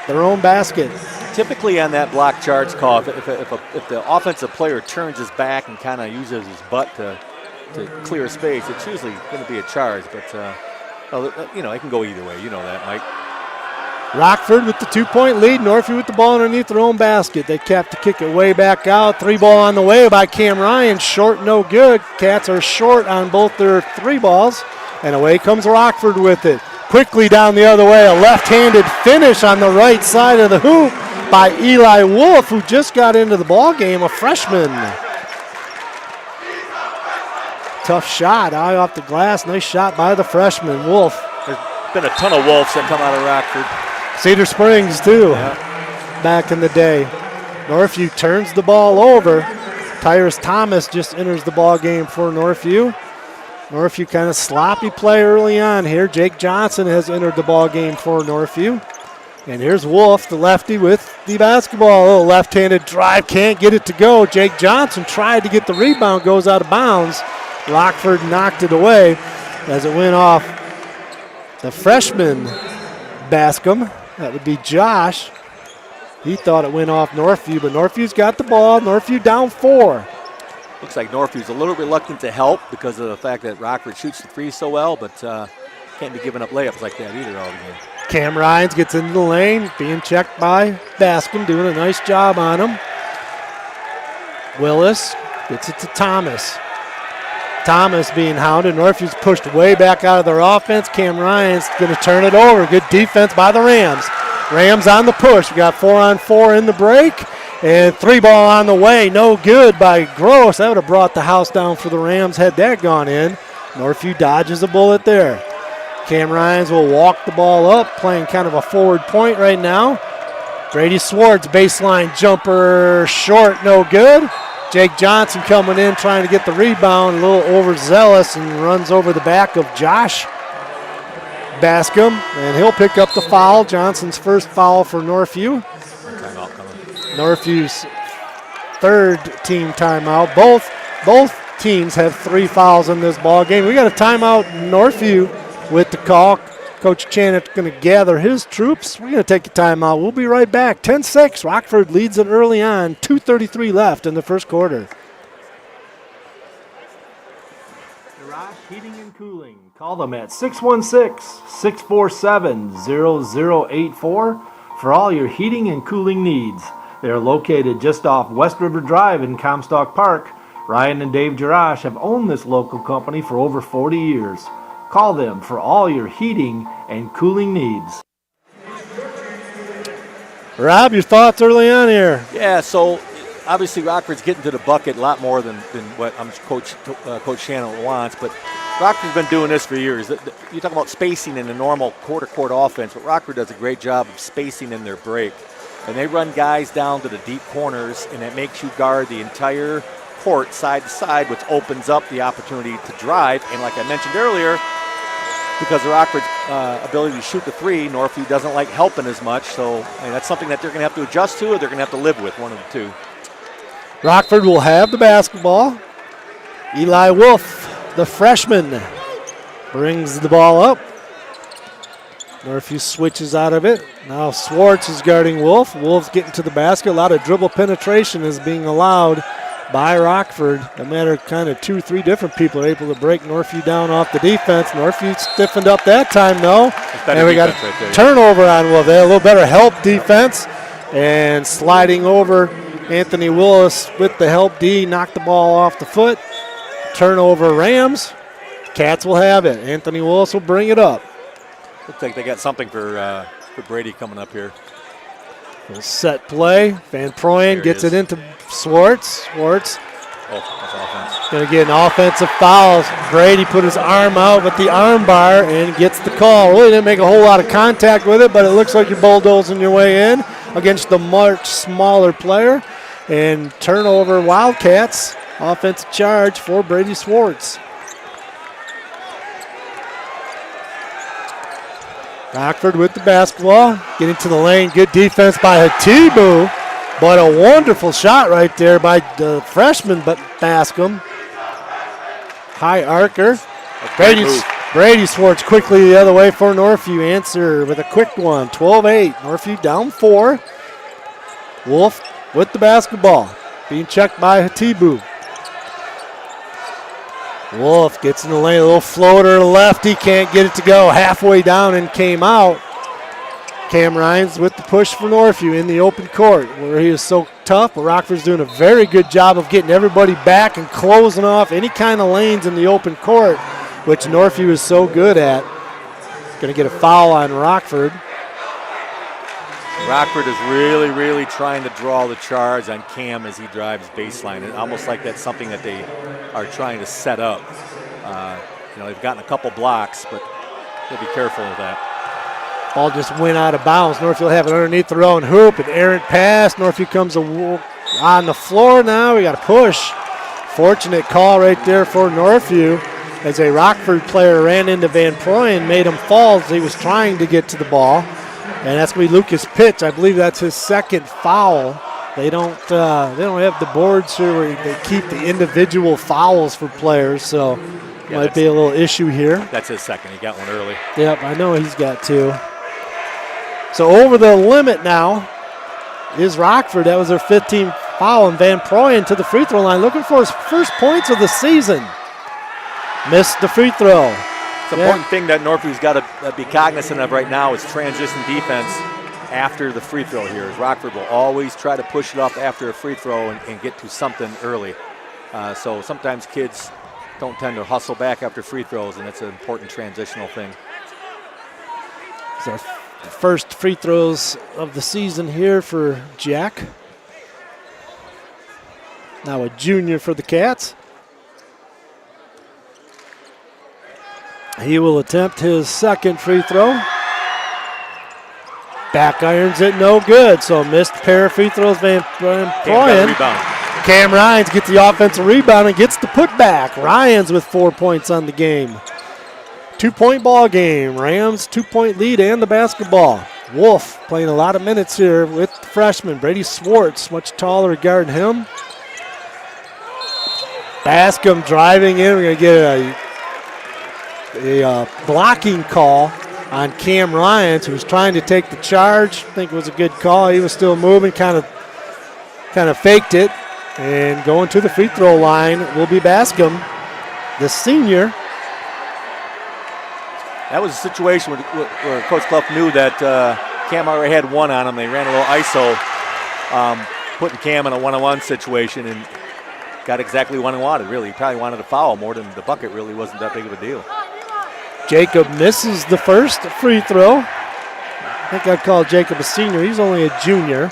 their own basket. Typically on that block charge call, if the offensive player turns his back and kind of uses his butt to clear space, it's usually going to be a charge. But, it can go either way. You know that, Mike. Rockford with the 2-point lead. Northview with the ball underneath their own basket. They have to kick it way back out. 3-ball on the way by Cam Ryan. Short, no good. Cats are short on both their 3 balls. And away comes Rockford with it. Quickly down the other way. A left-handed finish on the right side of the hoop by Eli Wolf, who just got into the ball game, a freshman. Tough shot, eye off the glass. Nice shot by the freshman, Wolf. There's been a ton of Wolves that come out of Rockford. Cedar Springs, too, back in the day. Northview turns the ball over. Tyrus Thomas just enters the ball game for Northview. Northview kind of sloppy play early on here. Jake Johnson has entered the ball game for Northview. And here's Wolf, the lefty, with the basketball. A little left-handed drive, can't get it to go. Jake Johnson tried to get the rebound, goes out of bounds. Rockford knocked it away as it went off the freshman Bascom. That would be Josh. He thought it went off Northview, but Northview's got the ball. Northview down 4. Looks like Northview's a little reluctant to help because of the fact that Rockford shoots the free so well, but can't be giving up layups like that either all the game. Cam Ryans gets into the lane, being checked by Bascom, doing a nice job on him. Willis gets it to Thomas. Thomas being hounded. Northview's pushed way back out of their offense. Cam Ryan's going to turn it over. Good defense by the Rams. Rams on the push. We got 4-on-4 in the break. And 3-ball on the way. No good by Gross. That would have brought the house down for the Rams had that gone in. Northview dodges a bullet there. Cam Ryans will walk the ball up, playing kind of a forward point right now. Brady Swartz, baseline jumper, short, no good. Jake Johnson coming in, trying to get the rebound, a little overzealous, and runs over the back of Josh Bascom, and he'll pick up the foul. Johnson's first foul for Northview. Northview's third team timeout. Both teams have 3 fouls in this ball game. We got a timeout, Northview with the call. Coach Chanet's going to gather his troops. We're going to take a timeout. We'll be right back. 10-6. Rockford leads it early on. 2:33 left in the first quarter. Garage Heating and Cooling. Call them at 616-647-0084 for all your heating and cooling needs. They are located just off West River Drive in Comstock Park. Ryan and Dave Jarash have owned this local company for over 40 years. Call them for all your heating and cooling needs. Rob, your thoughts early on here? Yeah, so obviously Rockford's getting to the bucket a lot more than what Coach Shannon wants, but Rockford's been doing this for years. You talk about spacing in the normal quarter-court offense, but Rockford does a great job of spacing in their break. And they run guys down to the deep corners, and it makes you guard the entire court side to side, which opens up the opportunity to drive. And like I mentioned earlier, because of Rockford's ability to shoot the three, Northview doesn't like helping as much. So that's something that they're going to have to adjust to, or they're going to have to live with, one of the two. Rockford will have the basketball. Eli Wolf, the freshman, brings the ball up. Northview switches out of it. Now Swartz is guarding Wolf. Wolf's getting to the basket. A lot of dribble penetration is being allowed by Rockford. No matter kind of 2-3 different people are able to break Northview down off the defense. Northview stiffened up that time, though. And we got a right turnover on Wolf. They had a little better help defense. And sliding over, Anthony Willis with the help D, knocked the ball off the foot. Turnover Rams. Cats will have it. Anthony Willis will bring it up. Looks like they got something for Brady coming up here. Little set play. Van Proyen gets it into Swartz. Swartz. Oh, that's offense. Going to get an offensive foul. Brady put his arm out with the arm bar and gets the call. Really didn't make a whole lot of contact with it, but it looks like you're bulldozing your way in against the much smaller player. And turnover Wildcats. Offensive charge for Brady Swartz. Rockford with the basketball. Getting to the lane. Good defense by Hatibu. But a wonderful shot right there by the freshman, but Bascom. High arcer. Brady Swartz quickly the other way for Northview. Answer with a quick one. 12-8. Northview down 4. Wolf with the basketball. Being checked by Hatibu. Wolf gets in the lane, a little floater left. He can't get it to go. Halfway down and came out. Cam Ryans with the push for Northview in the open court where he is so tough. But Rockford's doing a very good job of getting everybody back and closing off any kind of lanes in the open court, which Northview is so good at. Going to get a foul on Rockford. Rockford is really, really trying to draw the charge on Cam as he drives baseline. It's almost like that's something that they are trying to set up. They've gotten a couple blocks, but they'll be careful of that. Ball just went out of bounds. Northview will have it underneath their own hoop. An errant pass. Northview comes on the floor now. We got a push. Fortunate call right there for Northview as a Rockford player ran into Van Proyen, made him fall as he was trying to get to the ball. And that's going to be Lucas Pitch. I believe that's his second foul. They don't have the boards here where they keep the individual fouls for players, so might be a little issue here. That's his second. He got one early. Yep, I know he's got two. So over the limit now is Rockford. That was their 15th foul, and Van Proyen to the free throw line looking for his first points of the season. Missed the free throw. The important thing that Northview's got to be cognizant of right now is transition defense after the free throw here. Rockford will always try to push it up after a free throw and get to something early. So sometimes kids don't tend to hustle back after free throws, and it's an important transitional thing. It's our first free throws of the season here for Jack. Now a junior for the Cats. He will attempt his second free throw. Back irons it, no good. So missed pair of free throws, Van Proyen. Cam Ryans gets the offensive rebound and gets the putback. Ryans with 4 points on the game. 2-point ball game. Rams 2-point lead and the basketball. Wolf playing a lot of minutes here with the freshman. Brady Swartz, much taller guarding him. Bascom driving in. We're going to get a blocking call on Cam Ryans, who was trying to take the charge. I think it was a good call. He was still moving, kind of faked it. And going to the free throw line will be Bascom, the senior. That was a situation where Coach Clough knew that Cam already had one on him. They ran a little ISO, putting Cam in a one-on-one situation, and got exactly what he wanted, really. He probably wanted a foul more than the bucket really wasn't that big of a deal. Jacob misses the first free throw. I think I'd call Jacob a senior. He's only a junior.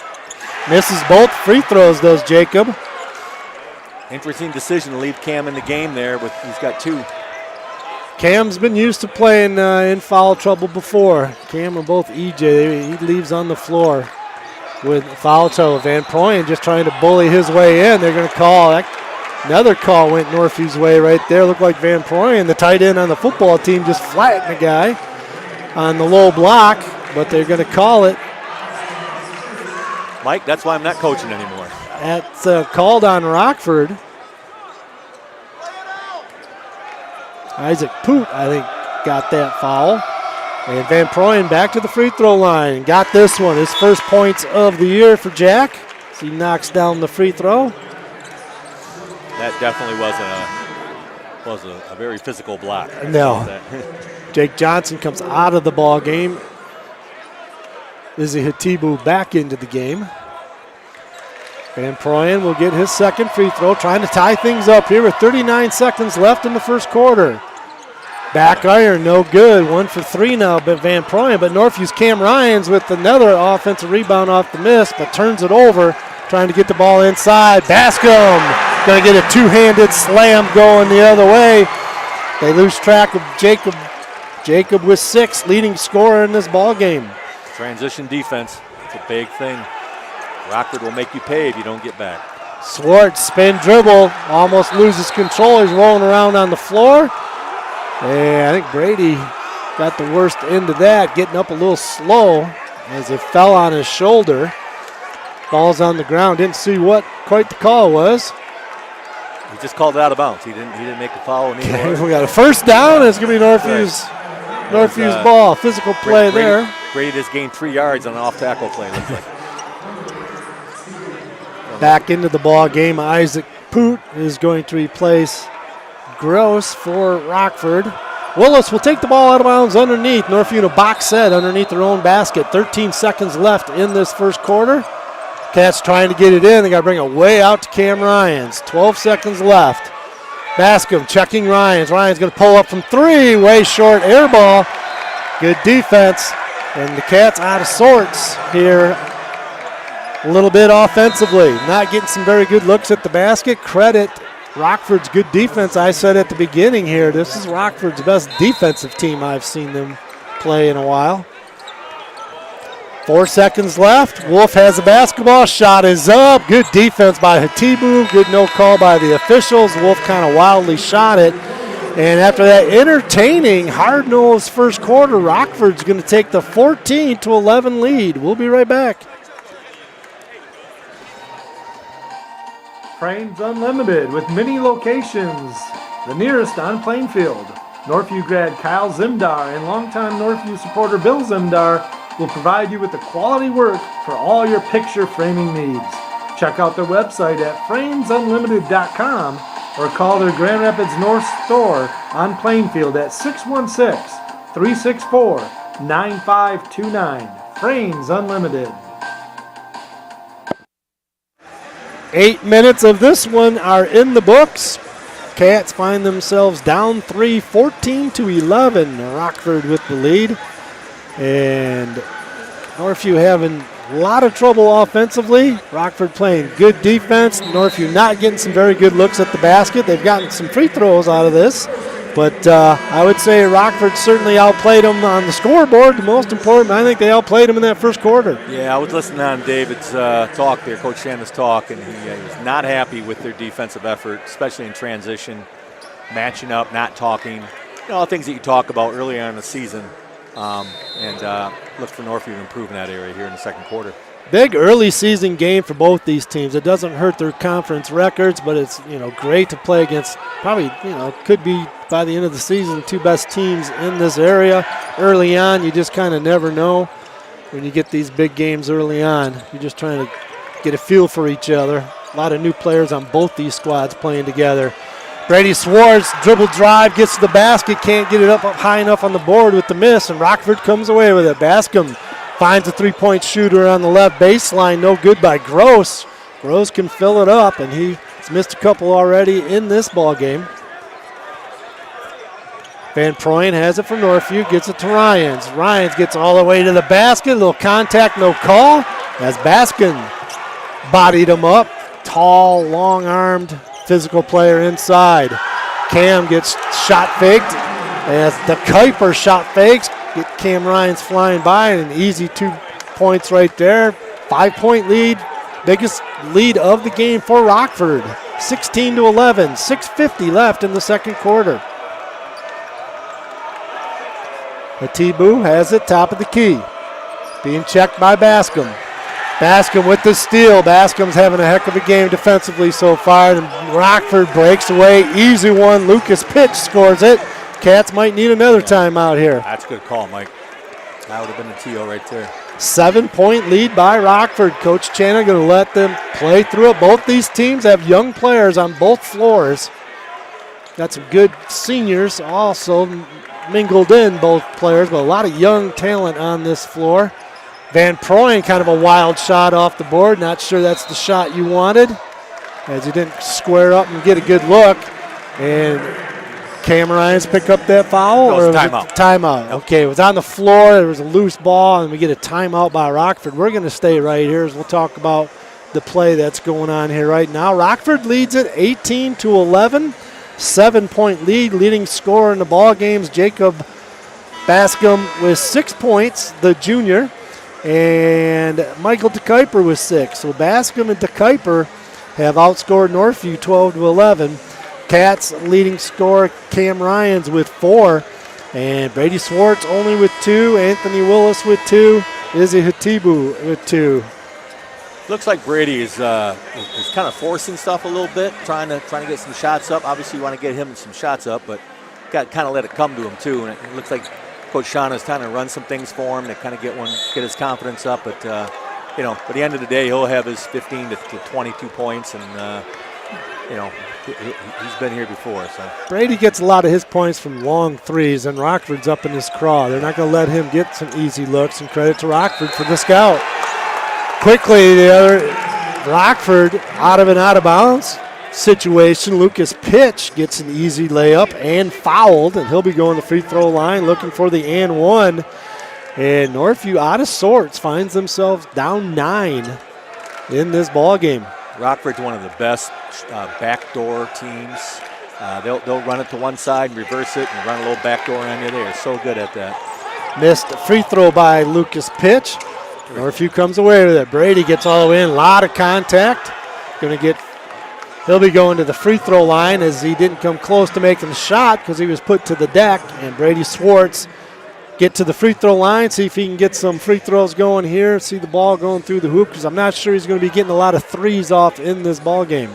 Misses both free throws, does Jacob. Interesting decision to leave Cam in the game there. He's got two. Cam's been used to playing in foul trouble before. Cam and both EJ, he leaves on the floor with foul trouble. Van Proyen just trying to bully his way in. They're going to call. Another call went Northview's way right there. Looked like Van Proyen, the tight end on the football team, just flattened the guy on the low block, but they're going to call it. Mike, that's why I'm not coaching anymore. That's called on Rockford. Isaac Poot, I think, got that foul. And Van Proyen back to the free throw line. Got this one. His first points of the year for Jack. So he knocks down the free throw. That definitely was a very physical block. No. Jake Johnson comes out of the ball game. Izzy Hatibu back into the game. Van Proyen will get his second free throw, trying to tie things up here with 39 seconds left in the first quarter. Back iron, no good. 1 for 3 now, but Van Proyen. But Northview's Cam Ryans with another offensive rebound off the miss, but turns it over, trying to get the ball inside. Bascom going to get a two-handed slam going the other way. They lose track of Jacob. Jacob with 6, leading scorer in this ball game. Transition defense, it's a big thing. Rockford will make you pay if you don't get back. Swartz, spin dribble, almost loses control. He's rolling around on the floor. And I think Brady got the worst end of that, getting up a little slow as it fell on his shoulder. Ball's on the ground. Didn't see what quite the call was. He just called it out of bounds. He didn't make the foul anymore. We got a first down. It's going to be Northview's ball. Physical play there. Brady just gained 3 yards on an off-tackle play. Looks like. Back into the ball game. Isaac Poot is going to replace Gross for Rockford. Willis will take the ball out of bounds underneath. Northview in a box set underneath their own basket. 13 seconds left in this first quarter. Cats trying to get it in. They got to bring it way out to Cam Ryans. 12 seconds left. Bascom checking Ryans. Ryans going to pull up from 3. Way short. Air ball. Good defense. And the Cats out of sorts here a little bit offensively. Not getting some very good looks at the basket. Credit Rockford's good defense. I said at the beginning here, this is Rockford's best defensive team I've seen them play in a while. 4 seconds left. Wolf has the basketball. Shot is up. Good defense by Hatibu. Good no call by the officials. Wolf kind of wildly shot it. And after that entertaining, hard-nosed first quarter, Rockford's going to take the 14-11 lead. We'll be right back. Frames Unlimited with many locations. The nearest on Plainfield. Northview grad Kyle Zimdar and longtime Northview supporter Bill Zimdar will provide you with the quality work for all your picture framing needs. Check out their website at framesunlimited.com or call their Grand Rapids North store on Plainfield at 616-364-9529. Frames Unlimited. 8 minutes of this one are in the books. Cats find themselves down 3, 14-11. Rockford with the lead. And Northview having a lot of trouble offensively. Rockford playing good defense. Northview not getting some very good looks at the basket. They've gotten some free throws out of this. But I would say Rockford certainly outplayed them on the scoreboard. The most important, I think they outplayed them in that first quarter. Yeah, I was listening on David's talk there, Coach Shanna's talk, and he was not happy with their defensive effort, especially in transition, matching up, not talking. All things that you talk about early on in the season. And look for Northview to improve in that area here in the second quarter. Big early season game for both these teams. It doesn't hurt their conference records, but it's great to play against probably could be by the end of the season 2 best teams in this area. Early on, you just kind of never know when you get these big games early on. You're just trying to get a feel for each other. A lot of new players on both these squads playing together. Brady Swartz, dribble drive, gets to the basket, can't get it up high enough on the board with the miss, and Rockford comes away with it. Bascom finds a 3-point shooter on the left baseline, no good by Gross. Gross can fill it up, and he's missed a couple already in this ball game. Van Proyen has it for Northview, gets it to Ryans. Ryans gets all the way to the basket, a little contact, no call, as Baskin bodied him up. Tall, long-armed, physical player inside. Cam gets shot faked As the Kuiper shot fakes, get Cam Ryan's flying by, and an easy 2 points right there. 5-point lead, biggest lead of the game for Rockford. 16-11, 6:50 left in the second quarter. Hatibu has it, top of the key. Being checked by Bascom. Bascom with the steal. Bascom's having a heck of a game defensively so far, and Rockford breaks away. Easy one. Lucas Pitch scores it. Cats might need another timeout here. That's a good call, Mike. That would have been a TO right there. 7-point lead by Rockford. Coach Channa going to let them play through it. Both these teams have young players on both floors. Got some good seniors also mingled in, both players, but a lot of young talent on this floor. Van Proyen, kind of a wild shot off the board. Not sure that's the shot you wanted, as he didn't square up and get a good look. And Cam Ryans pick up that foul? Or timeout. Timeout. Yep. Okay, it was on the floor. There was a loose ball, and we get a timeout by Rockford. We're going to stay right here as we'll talk about the play that's going on here right now. Rockford leads it 18-11. 7-point lead. Leading scorer in the ball games, Jacob Bascom with 6 points, the junior, and Michael DeKuyper with 6. So Bascom and DeKuyper have outscored Northview 12-11. Cats leading scorer Cam Ryans with 4, and Brady Swartz only with 2. Anthony Willis with 2. Izzy Hatibu with 2. Looks like Brady is kind of forcing stuff a little bit, trying to get some shots up. Obviously, you want to get him some shots up, but got to kind of let it come to him too. And it looks like Coach Shauna is trying to run some things for him to kind of get his confidence up. But by the end of the day, he'll have his 15 to 22 points, and he's been here before. So Brady gets a lot of his points from long threes, and Rockford's up in his craw. They're not going to let him get some easy looks, and credit to Rockford for the scout. Quickly, the other Rockford out of bounds situation. Lucas Pitch gets an easy layup and fouled, and he'll be going to the free throw line looking for the and one. And Northview out of sorts finds themselves down 9 in this ball game. Rockford's one of the best backdoor teams. They'll run it to one side and reverse it and run a little backdoor on you. They are so good at that. Missed free throw by Lucas Pitch. Northview comes away with it. Brady gets all the way in. A lot of contact. He'll be going to the free throw line as he didn't come close to making the shot because he was put to the deck. And Brady Swartz get to the free throw line, see if he can get some free throws going here, see the ball going through the hoop, because I'm not sure he's going to be getting a lot of threes off in this ball game.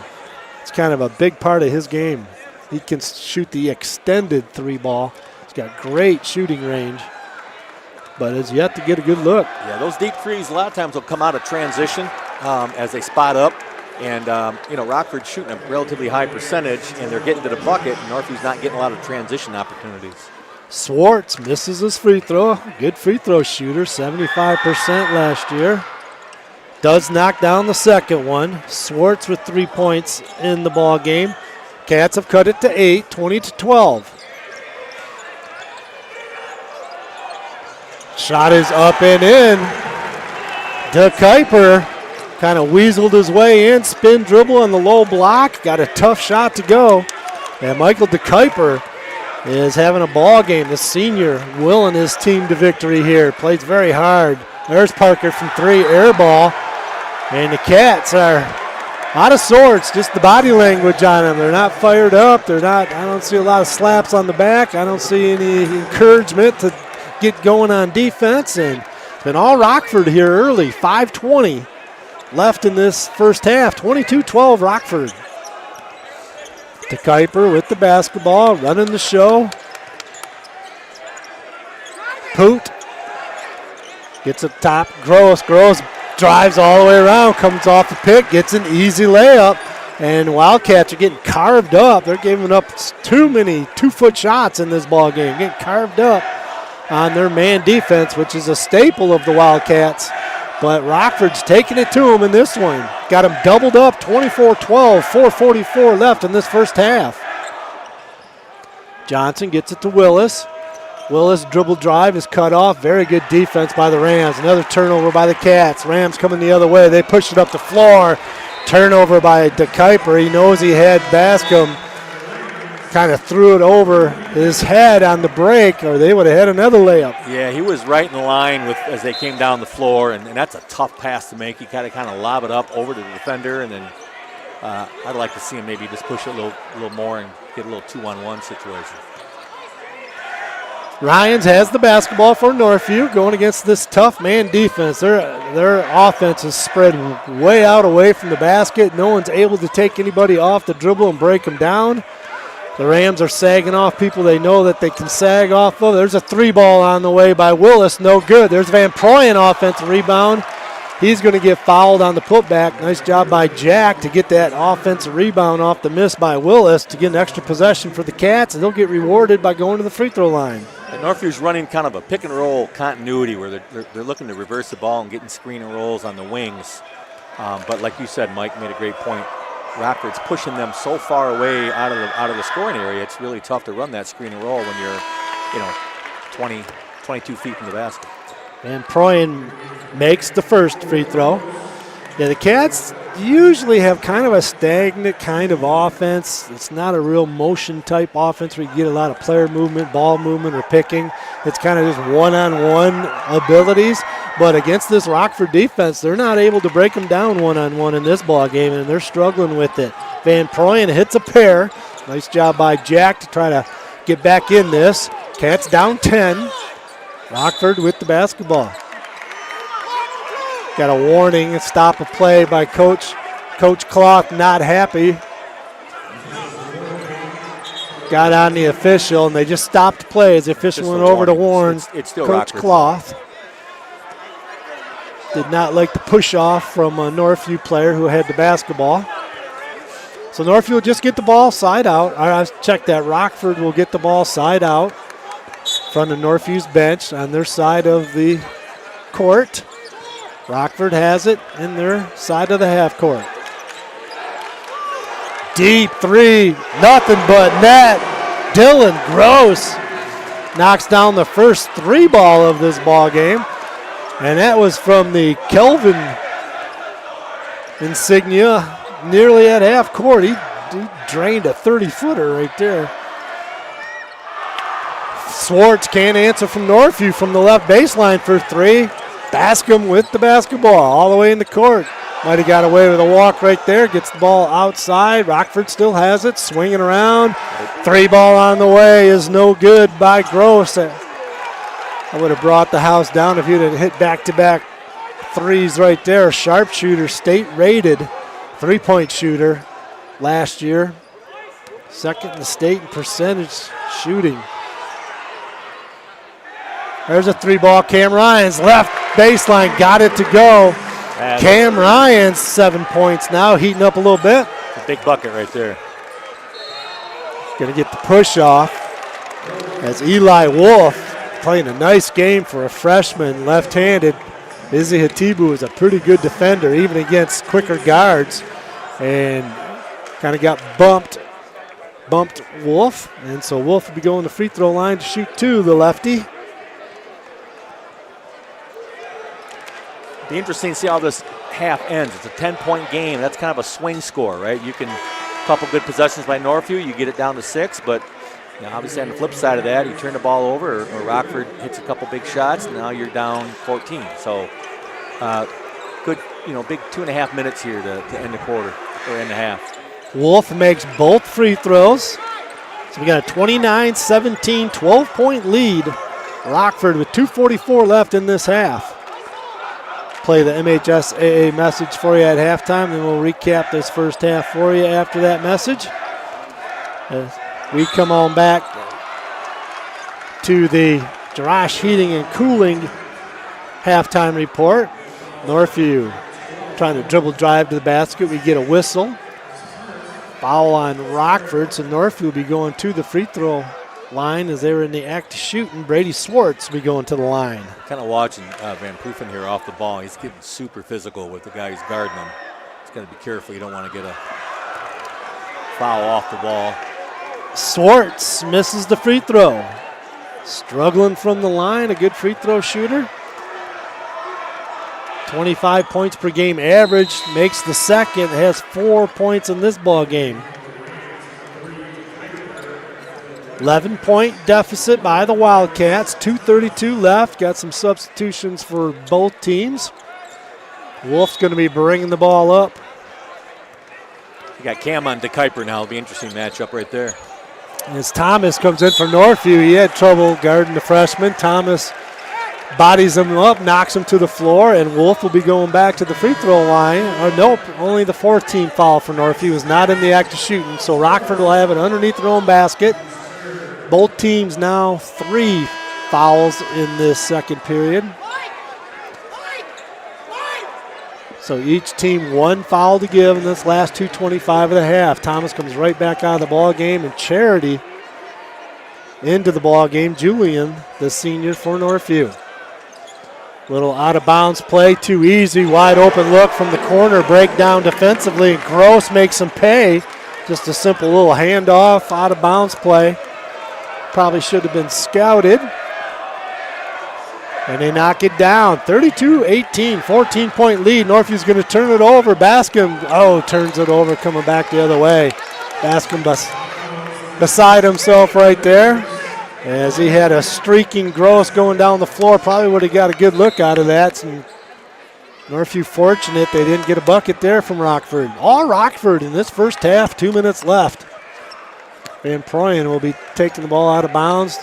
It's kind of a big part of his game. He can shoot the extended 3 ball. He's got great shooting range, but has yet to get a good look. Yeah, those deep threes a lot of times will come out of transition as they spot up. And, Rockford's shooting a relatively high percentage, and they're getting to the bucket, and Northview's not getting a lot of transition opportunities. Swartz misses his free throw. Good free throw shooter, 75% last year. Does knock down the second one. Swartz with 3 points in the ball game. Cats have cut it to 8, 20-12. Shot is up and in. DeKuyper kind of weaseled his way in, spin dribble on the low block. Got a tough shot to go. And Michael DeKuyper is having a ball game. The senior willing his team to victory here. Plays very hard. There's Parker from 3, air ball. And the Cats are out of sorts. Just the body language on them. They're not fired up. I don't see a lot of slaps on the back. I don't see any encouragement to get going on defense. And it's been all Rockford here early. 5:20 left in this first half. 22-12 Rockford. DeKuyper with the basketball, running the show. Poot gets up top. Gross drives all the way around, comes off the pick, gets an easy layup. And Wildcats are getting carved up. They're giving up too many 2-foot shots in this ball game. Getting carved up on their man defense, which is a staple of the Wildcats. But Rockford's taking it to them in this one. Got them doubled up, 24-12, 4:44 left in this first half. Johnson gets it to Willis. Willis dribble drive is cut off. Very good defense by the Rams. Another turnover by the Cats. Rams coming the other way. They push it up the floor. Turnover by DeKuyper. He knows he had Bascom kind of threw it over his head on the break, or they would have had another layup. Yeah, he was right in the line with as they came down the floor, and that's a tough pass to make. He kind of lob it up over to the defender, and then I'd like to see him maybe just push it a little more and get a little 2-on-1 situation. Ryans has the basketball for Northview, going against this tough man defense. Their offense is spread way out away from the basket. No one's able to take anybody off the dribble and break them down. The Rams are sagging off people they know that they can sag off of. There's a 3-ball on the way by Willis. No good. There's Van Proyen offensive rebound. He's going to get fouled on the putback. Nice job by Jack to get that offensive rebound off the miss by Willis to get an extra possession for the Cats, and they'll get rewarded by going to the free throw line. And Northview's running kind of a pick and roll continuity where they're looking to reverse the ball and getting screen and rolls on the wings. But like you said, Mike made a great point. Rockford's pushing them so far away out of the scoring area. It's really tough to run that screen and roll when you're, 20, 22 feet from the basket. Van Proyen makes the first free throw. Yeah, the Cats usually have kind of a stagnant kind of offense. It's not a real motion type offense where you get a lot of player movement, ball movement, or picking. It's kind of just one-on-one abilities. But against this Rockford defense, they're not able to break them down one-on-one in this ball game, and they're struggling with it. Van Proyen hits a pair. Nice job by Jack to try to get back in this. Cats down 10. Rockford with the basketball. Got a warning, a stop of play by Coach Cloth, not happy. Got on the official, and they just stopped play as the official went over to warn it's still Coach Rockford. Cloth. Did not like the push off from a Northview player who had the basketball. So Northview will just get the ball side out. I checked that. Rockford will get the ball side out. Front of Northview's bench on their side of the court. Rockford has it in their side of the half court. Deep three, nothing but net. Dylan Gross knocks down the first 3-ball of this ball game. And that was from the Kelvin insignia nearly at half court. He drained a 30-footer right there. Swartz can't answer from Northview from the left baseline for 3. Bascom with the basketball all the way in the court. Might have got away with a walk right there. Gets the ball outside. Rockford still has it. Swinging around. 3-ball on the way is no good by Gross. I would have brought the house down if you'd have hit back-to-back threes right there. Sharpshooter, state-rated 3-point shooter last year. Second in the state in percentage shooting. There's a 3-ball. Cam Ryan's left baseline, got it to go. Cam Ryan's 7 points now, heating up a little bit. A big bucket right there. Going to get the push off as Eli Wolf playing a nice game for a freshman, left-handed. Izzy Hatibu is a pretty good defender, even against quicker guards, and kind of got bumped Wolf, and so Wolf will be going to the free throw line to shoot 2, the lefty. Be interesting to see how this half ends. It's a 10-point game. That's kind of a swing score, right? You can, a couple good possessions by Northview, you get it down to 6, but obviously on the flip side of that, you turn the ball over, or Rockford hits a couple big shots, and now you're down 14. So good, big 2.5 minutes here to end the quarter, or end the half. Wolf makes both free throws. So we got a 29-17, 12-point lead. Rockford with 2:44 left in this half. Play the MHSAA message for you at halftime, and we'll recap this first half for you after that message. We come on back to the Jerash Heating and Cooling halftime report. Northview trying to dribble drive to the basket. We get a whistle. Foul on Rockford, so Northview will be going to the free throw line as they were in the act of shooting. Brady Swartz will be going to the line. Kind of watching Van Prufen here off the ball. He's getting super physical with the guy who's guarding him. He's got to be careful. You don't want to get a foul off the ball. Swartz misses the free throw. Struggling from the line, a good free throw shooter. 25 points per game average, makes the second, has 4 points in this ball game. 11-point deficit by the Wildcats. 2:32 left. Got some substitutions for both teams. Wolf's going to be bringing the ball up. You got Cam on DeKuyper now. It'll be an interesting matchup right there. As Thomas comes in for Northview, he had trouble guarding the freshman. Thomas bodies him up, knocks him to the floor, and Wolf will be going back to the free throw line. Nope, only the fourth team foul for Northview. Was not in the act of shooting, so Rockford will have it underneath their own basket. Both teams now 3 fouls in this second period. So each team 1 foul to give in this last 2:25 of the half. Thomas comes right back out of the ball game, and Charity into the ball game. Julian, the senior for Northview. Little out of bounds play, too easy. Wide open look from the corner, breakdown defensively, and Gross makes him pay. Just a simple little handoff, out of bounds play. Probably should have been scouted. And they knock it down. 32-18, 14-point lead. Northview's going to turn it over. Bascom, turns it over, coming back the other way. Bascom beside himself right there, as he had a streaking Gross going down the floor. Probably would have got a good look out of that. And Northview fortunate they didn't get a bucket there from Rockford. All Rockford in this first half, 2 minutes left. Van Proyen will be taking the ball out of bounds.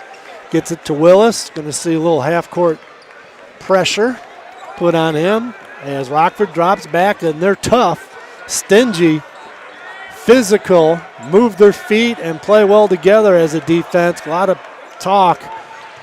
Gets it to Willis. Going to see a little half-court pressure put on him as Rockford drops back, and they're tough, stingy, physical, move their feet and play well together as a defense. A lot of talk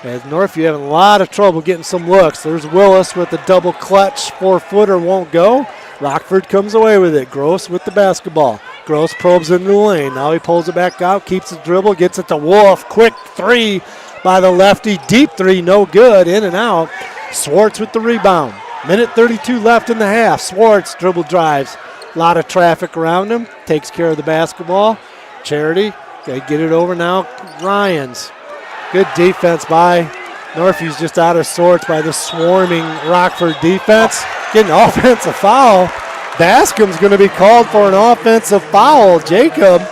as Northview having a lot of trouble getting some looks. There's Willis with the double clutch, 4-footer won't go. Rockford comes away with it. Gross with the basketball. Gross probes into the lane. Now he pulls it back out, keeps the dribble, gets it to Wolf. Quick 3 by the lefty. Deep 3, no good. In and out. Swartz with the rebound. Minute 32 left in the half. Swartz dribble drives. A lot of traffic around him. Takes care of the basketball. Charity. They get it over now. Ryans. Good defense by Northview's just out of sorts by the swarming Rockford defense. Getting an offensive foul. Bascom's going to be called for an offensive foul. Jacob,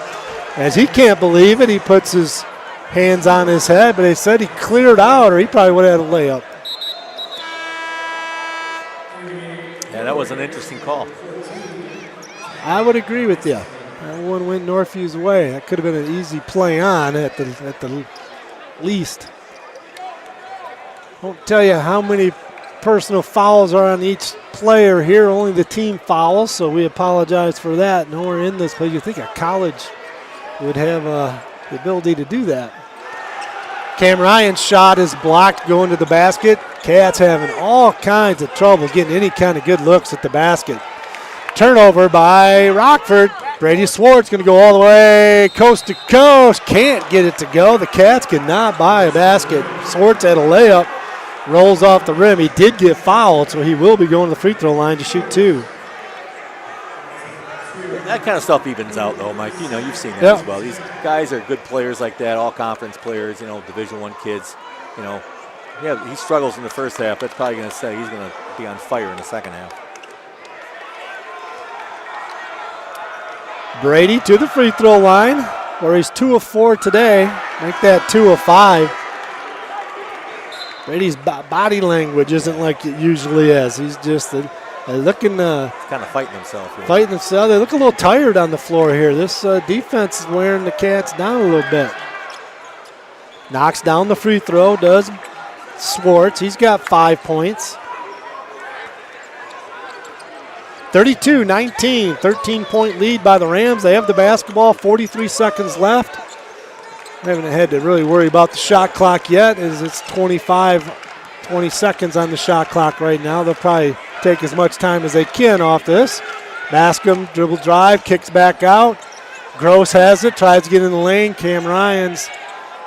as he can't believe it, he puts his hands on his head, but they said he cleared out, or he probably would have had a layup. Yeah, that was an interesting call. I would agree with you. That one went Northview's way. That could have been an easy play on at the least. Won't tell you how many personal fouls are on each player here. Only the team fouls, so we apologize for that. Nowhere in this play. You think a college would have the ability to do that. Cam Ryan's shot is blocked going to the basket. Cats having all kinds of trouble getting any kind of good looks at the basket. Turnover by Rockford. Brady Swartz going to go all the way coast to coast. Can't get it to go. The Cats cannot buy a basket. Swartz had a layup. Rolls off the rim. He did get fouled, so he will be going to the free throw line to shoot 2. That kind of stuff evens out, though, Mike. You know, you've seen that as well. These guys are good players like that, all conference players, you know, Division I kids. You know, yeah, he struggles in the first half. That's probably going to say he's going to be on fire in the second half. Brady to the free throw line, where he's 2 of 4 today. Make that 2 of 5. Brady's body language isn't like it usually is. He's just looking kind of fighting himself here. Fighting himself. They look a little tired on the floor here. This defense is wearing the Cats down a little bit. Knocks down the free throw, does Swartz. He's got 5 points. 32-19, 13-point lead by the Rams. They have the basketball, 43 seconds left. They haven't had to really worry about the shot clock yet, as it's 20 seconds on the shot clock right now. They'll probably take as much time as they can off this. Bascom dribble drive, kicks back out. Gross has it, tries to get in the lane. Cam Ryans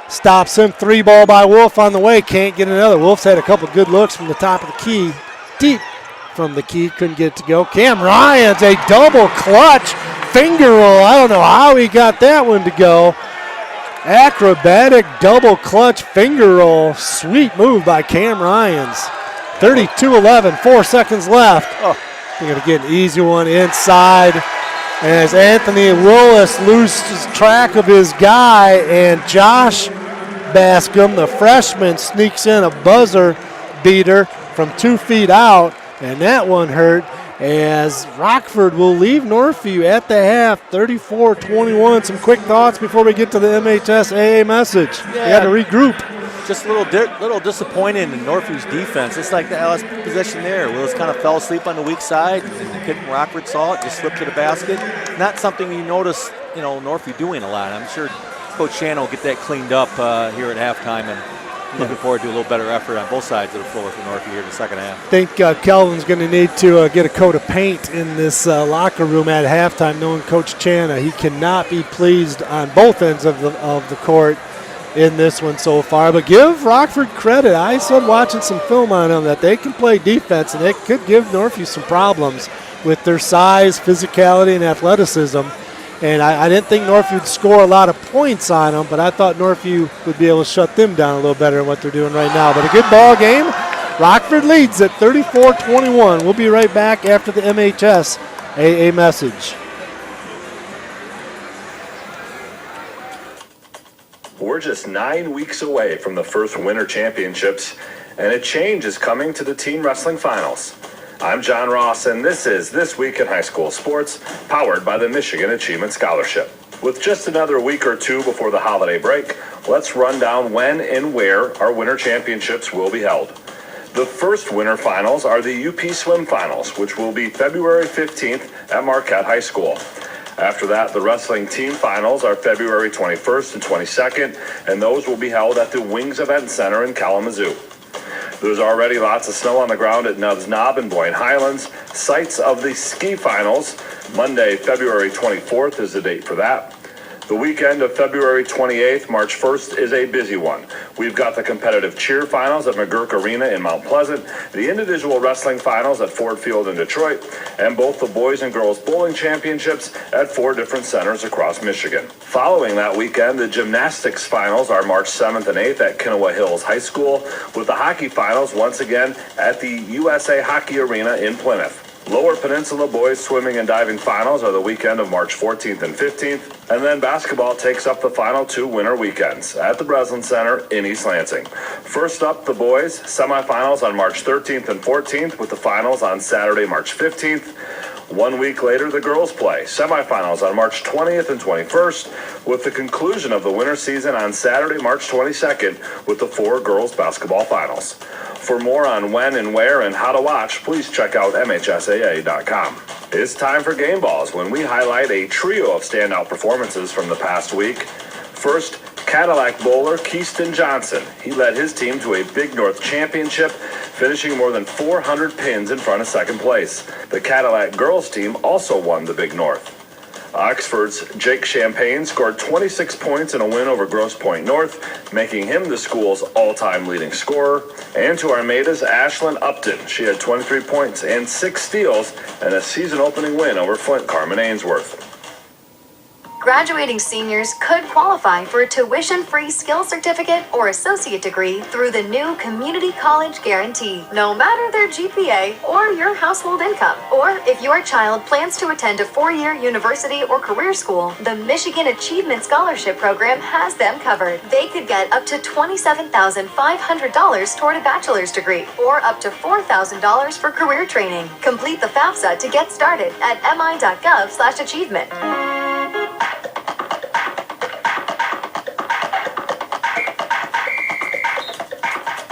stops him. 3 ball by Wolf on the way, can't get another. Wolf's had a couple good looks from the top of the key. Deep from the key, couldn't get it to go. Cam Ryans, a double clutch finger roll. I don't know how he got that one to go. Acrobatic double clutch finger roll. Sweet move by Cam Ryans. 32-11, 4 seconds left. They're going to get an easy one inside as Anthony Willis loses track of his guy, and Josh Bascom, the freshman, sneaks in a buzzer beater from 2 feet out, and that one hurt, as Rockford will leave Northview at the half, 34-21. Some quick thoughts before we get to the MHSAA message. Yeah. We got to regroup. Just a little disappointed in Northview's defense. It's like the last possession there. Willis kind of fell asleep on the weak side, and the kid from Rockford saw it, just slipped to the basket. Not something you notice, Northview doing a lot. I'm sure Coach Shannon will get that cleaned up here at halftime, and looking forward to a little better effort on both sides of the floor for Northview here in the second half. I think Kelvin's going to need to get a coat of paint in this locker room at halftime, knowing Coach Channa. He cannot be pleased on both ends of the court in this one so far. But give Rockford credit. I said watching some film on them that they can play defense, and they could give Northview some problems with their size, physicality, and athleticism. And I didn't think Northview would score a lot of points on them, but I thought Northview would be able to shut them down a little better than what they're doing right now. But a good ball game. Rockford leads at 34-21. We'll be right back after the MHSAA message. We're just 9 weeks away from the first Winter Championships, and a change is coming to the Team Wrestling Finals. I'm John Ross, and this is This Week in High School Sports, powered by the Michigan Achievement Scholarship. With just another week or two before the holiday break, let's run down when and where our Winter Championships will be held. The first Winter Finals are the UP Swim Finals, which will be February 15th at Marquette High School. After that, the Wrestling Team Finals are February 21st and 22nd, and those will be held at the Wings Event Center in Kalamazoo. There's already lots of snow on the ground at Nubbs Knob and Boyne Highlands. Sites of the Ski Finals, Monday, February 24th is the date for that. The weekend of February 28th, March 1st is a busy one. We've got the competitive cheer finals at McGurk Arena in Mount Pleasant, the individual wrestling finals at Ford Field in Detroit, and both the boys and girls bowling championships at 4 different centers across Michigan. Following that weekend, the gymnastics finals are March 7th and 8th at Kenowa Hills High School, with the hockey finals once again at the USA Hockey Arena in Plymouth. Lower Peninsula boys swimming and diving finals are the weekend of March 14th and 15th, and then basketball takes up the final 2 winter weekends at the Breslin Center in East Lansing. First up, the boys semifinals on March 13th and 14th, with the finals on Saturday, March 15th. 1 week later, the girls play semifinals on March 20th and 21st, with the conclusion of the winter season on Saturday, March 22nd, with the 4 girls basketball finals. For more on when and where and how to watch, please check out MHSAA.com. It's time for Game Balls, when we highlight a trio of standout performances from the past week. First, Cadillac bowler Keyston Johnson. He led his team to a Big North championship, finishing more than 400 pins in front of second place. The Cadillac girls team also won the Big North. Oxford's Jake Champagne scored 26 points in a win over Grosse Pointe North, making him the school's all-time leading scorer. And to Armada's Ashlyn Upton, she had 23 points and 6 steals and a season-opening win over Flint Carmen Ainsworth. Graduating seniors could qualify for a tuition-free skills certificate or associate degree through the new Community College Guarantee, no matter their GPA or your household income. Or if your child plans to attend a 4-year university or career school, the Michigan Achievement Scholarship Program has them covered. They could get up to $27,500 toward a bachelor's degree or up to $4,000 for career training. Complete the FAFSA to get started at mi.gov/achievement.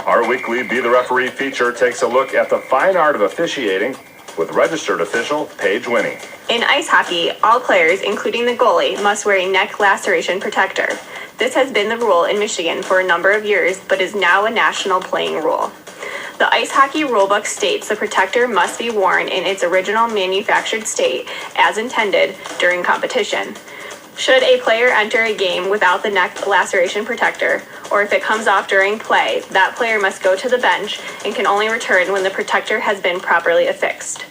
Our weekly Be the Referee feature takes a look at the fine art of officiating with registered official Paige Winnie. In ice hockey, all players, including the goalie, must wear a neck laceration protector. This has been the rule in Michigan for a number of years, but is now a national playing rule. The ice hockey rulebook states the protector must be worn in its original manufactured state as intended during competition. Should a player enter a game without the neck laceration protector, or if it comes off during play, that player must go to the bench and can only return when the protector has been properly affixed.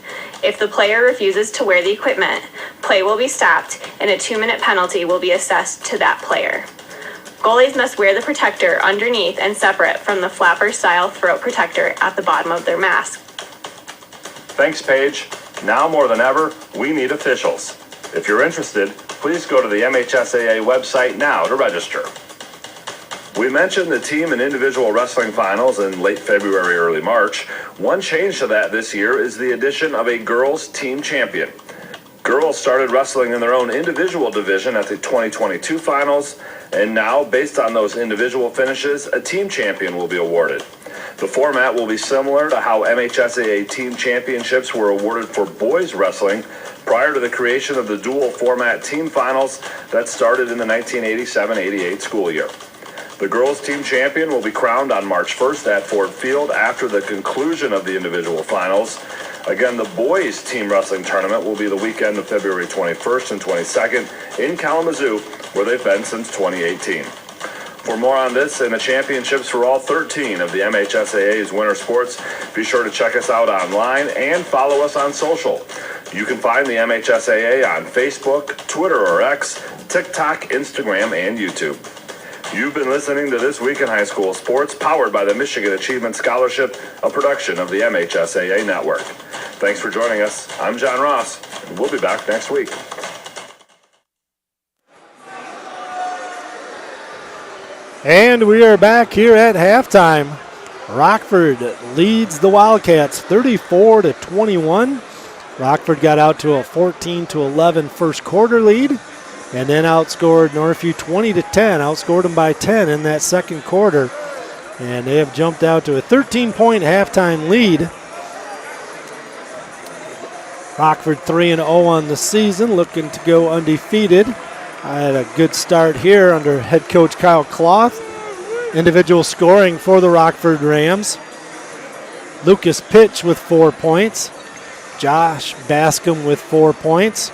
If the player refuses to wear the equipment, play will be stopped and a 2-minute penalty will be assessed to that player. Goalies must wear the protector underneath and separate from the flapper-style throat protector at the bottom of their mask. Thanks, Paige. Now more than ever, we need officials. If you're interested, please go to the MHSAA website now to register. We mentioned the team and individual wrestling finals in late February, early March. One change to that this year is the addition of a girls team champion. Girls started wrestling in their own individual division at the 2022 finals, and now, based on those individual finishes, a team champion will be awarded. The format will be similar to how MHSAA team championships were awarded for boys wrestling prior to the creation of the dual format team finals that started in the 1987-88 school year. The girls team champion will be crowned on March 1st at Ford Field after the conclusion of the individual finals. Again, the boys team wrestling tournament will be the weekend of February 21st and 22nd in Kalamazoo, where they've been since 2018. For more on this and the championships for all 13 of the MHSAA's winter sports, be sure to check us out online and follow us on social. You can find the MHSAA on Facebook, Twitter or X, TikTok, Instagram, and YouTube. You've been listening to This Week in High School Sports, powered by the Michigan Achievement Scholarship, a production of the MHSAA Network. Thanks for joining us. I'm John Ross, and we'll be back next week. And we are back here at halftime. Rockford leads the Wildcats 34-21. Rockford got out to a 14-11 first quarter lead and then outscored Northview 20-10, outscored them by 10 in that second quarter. And they have jumped out to a 13-point halftime lead. Rockford 3-0 on the season, looking to go undefeated. I had a good start here under head coach Kyle Cloth. Individual scoring for the Rockford Rams. Lucas Pitch with 4 points. Josh Bascom with 4 points.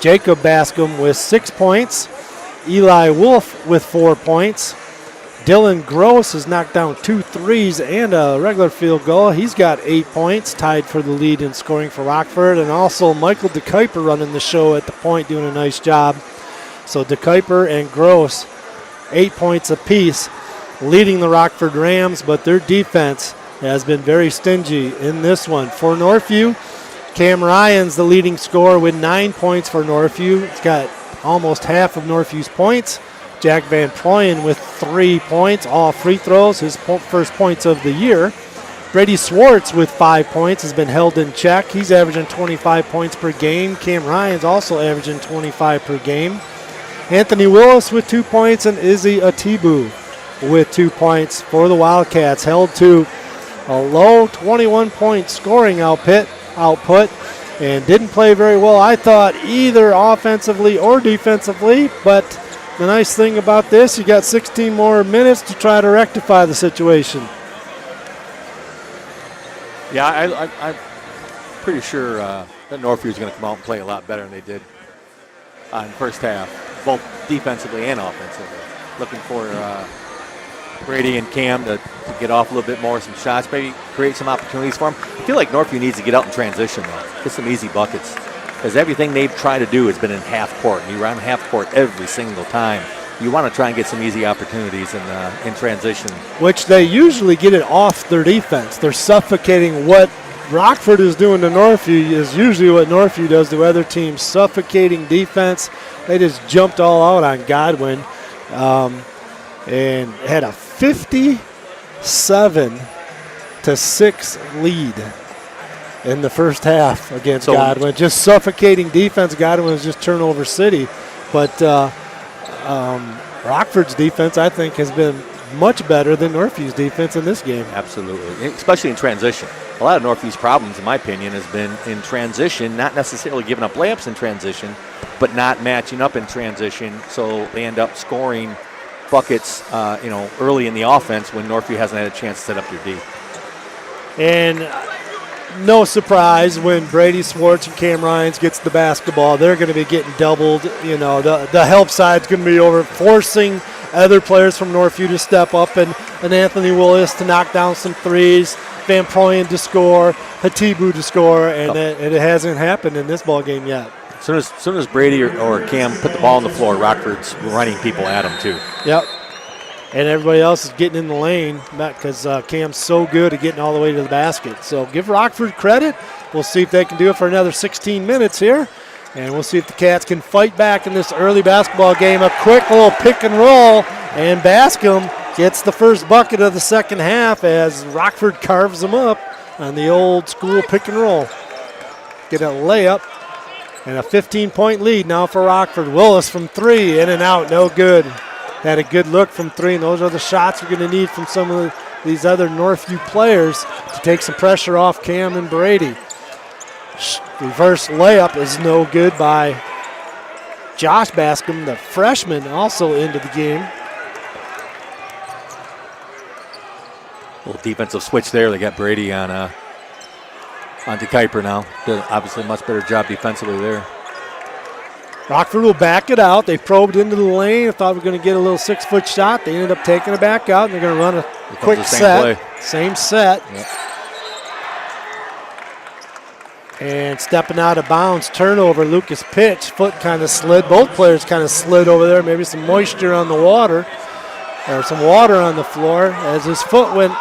Jacob Bascom with 6 points. Eli Wolf with 4 points. Dylan Gross has knocked down 2 threes and a regular field goal. He's got 8 points, tied for the lead in scoring for Rockford. And also Michael DeKuyper running the show at the point, doing a nice job. So DeKuyper and Gross, 8 points apiece, leading the Rockford Rams, but their defense has been very stingy in this one. For Northview, Cam Ryan's the leading scorer with 9 points for Northview. He's got almost half of Northview's points. Jack Van Proyen with 3 points, all free throws, his first points of the year. Brady Swartz with 5 points has been held in check. He's averaging 25 points per game. Cam Ryan's also averaging 25 per game. Anthony Willis with 2 points and Izzy Atibu with 2 points for the Wildcats, held to a low 21-point scoring output and didn't play very well, I thought, either offensively or defensively. But the nice thing about this, you got 16 more minutes to try to rectify the situation. Yeah, I'm pretty sure that Northview is going to come out and play a lot better than they did in the first half, both defensively and offensively. Looking for Brady and Cam to get off a little bit more, some shots, maybe create some opportunities for them. I feel like Northview needs to get out in transition, though, get some easy buckets, because everything they've tried to do has been in half court, and you run half court every single time. You want to try and get some easy opportunities in transition. Which they usually get it off their defense. They're suffocating. What Rockford is doing to Northview is usually what Northview does to other teams, suffocating defense. They just jumped all out on Godwin and had a 57-6 lead in the first half against Godwin. Just suffocating defense. Godwin was just turnover city. But Rockford's defense, I think, has been much better than Northview's defense in this game. Absolutely, especially in transition. A lot of Northview's problems, in my opinion, has been in transition, not necessarily giving up layups in transition, but not matching up in transition, so they end up scoring buckets early in the offense when Northview hasn't had a chance to set up their D. And no surprise when Brady Swartz and Cam Ryans gets the basketball, they're going to be getting doubled. The help side's going to be over, forcing other players from Northview to step up, and Anthony Willis to knock down some threes, Van Proyen to score, Hatibu to score, and it hasn't happened in this ball game yet. As soon as Brady or Cam put the ball on the floor, Rockford's running people at them too. Yep. And everybody else is getting in the lane because Cam's so good at getting all the way to the basket. So give Rockford credit. We'll see if they can do it for another 16 minutes here. And we'll see if the Cats can fight back in this early basketball game. A quick little pick and roll. And Bascom gets the first bucket of the second half as Rockford carves them up on the old school pick and roll. Get a layup and a 15-point lead now for Rockford. Willis from three, in and out, no good. Had a good look from three, and those are the shots we're going to need from some of these other Northview players to take some pressure off Cam and Brady. Reverse layup is no good by Josh Bascom, the freshman, also into the game. Little defensive switch there. They got Brady on onto Kuiper now. Did obviously a much better job defensively there. Rockford will back it out. They probed into the lane. I thought we were going to get a little 6-foot shot. They ended up taking it back out, and they're going to run a quick set. Play. Same set. Yep. And stepping out of bounds, turnover, Lucas Pitch. Foot kind of slid. Both players kind of slid over there. Maybe some moisture on the water, or some water on the floor as his foot went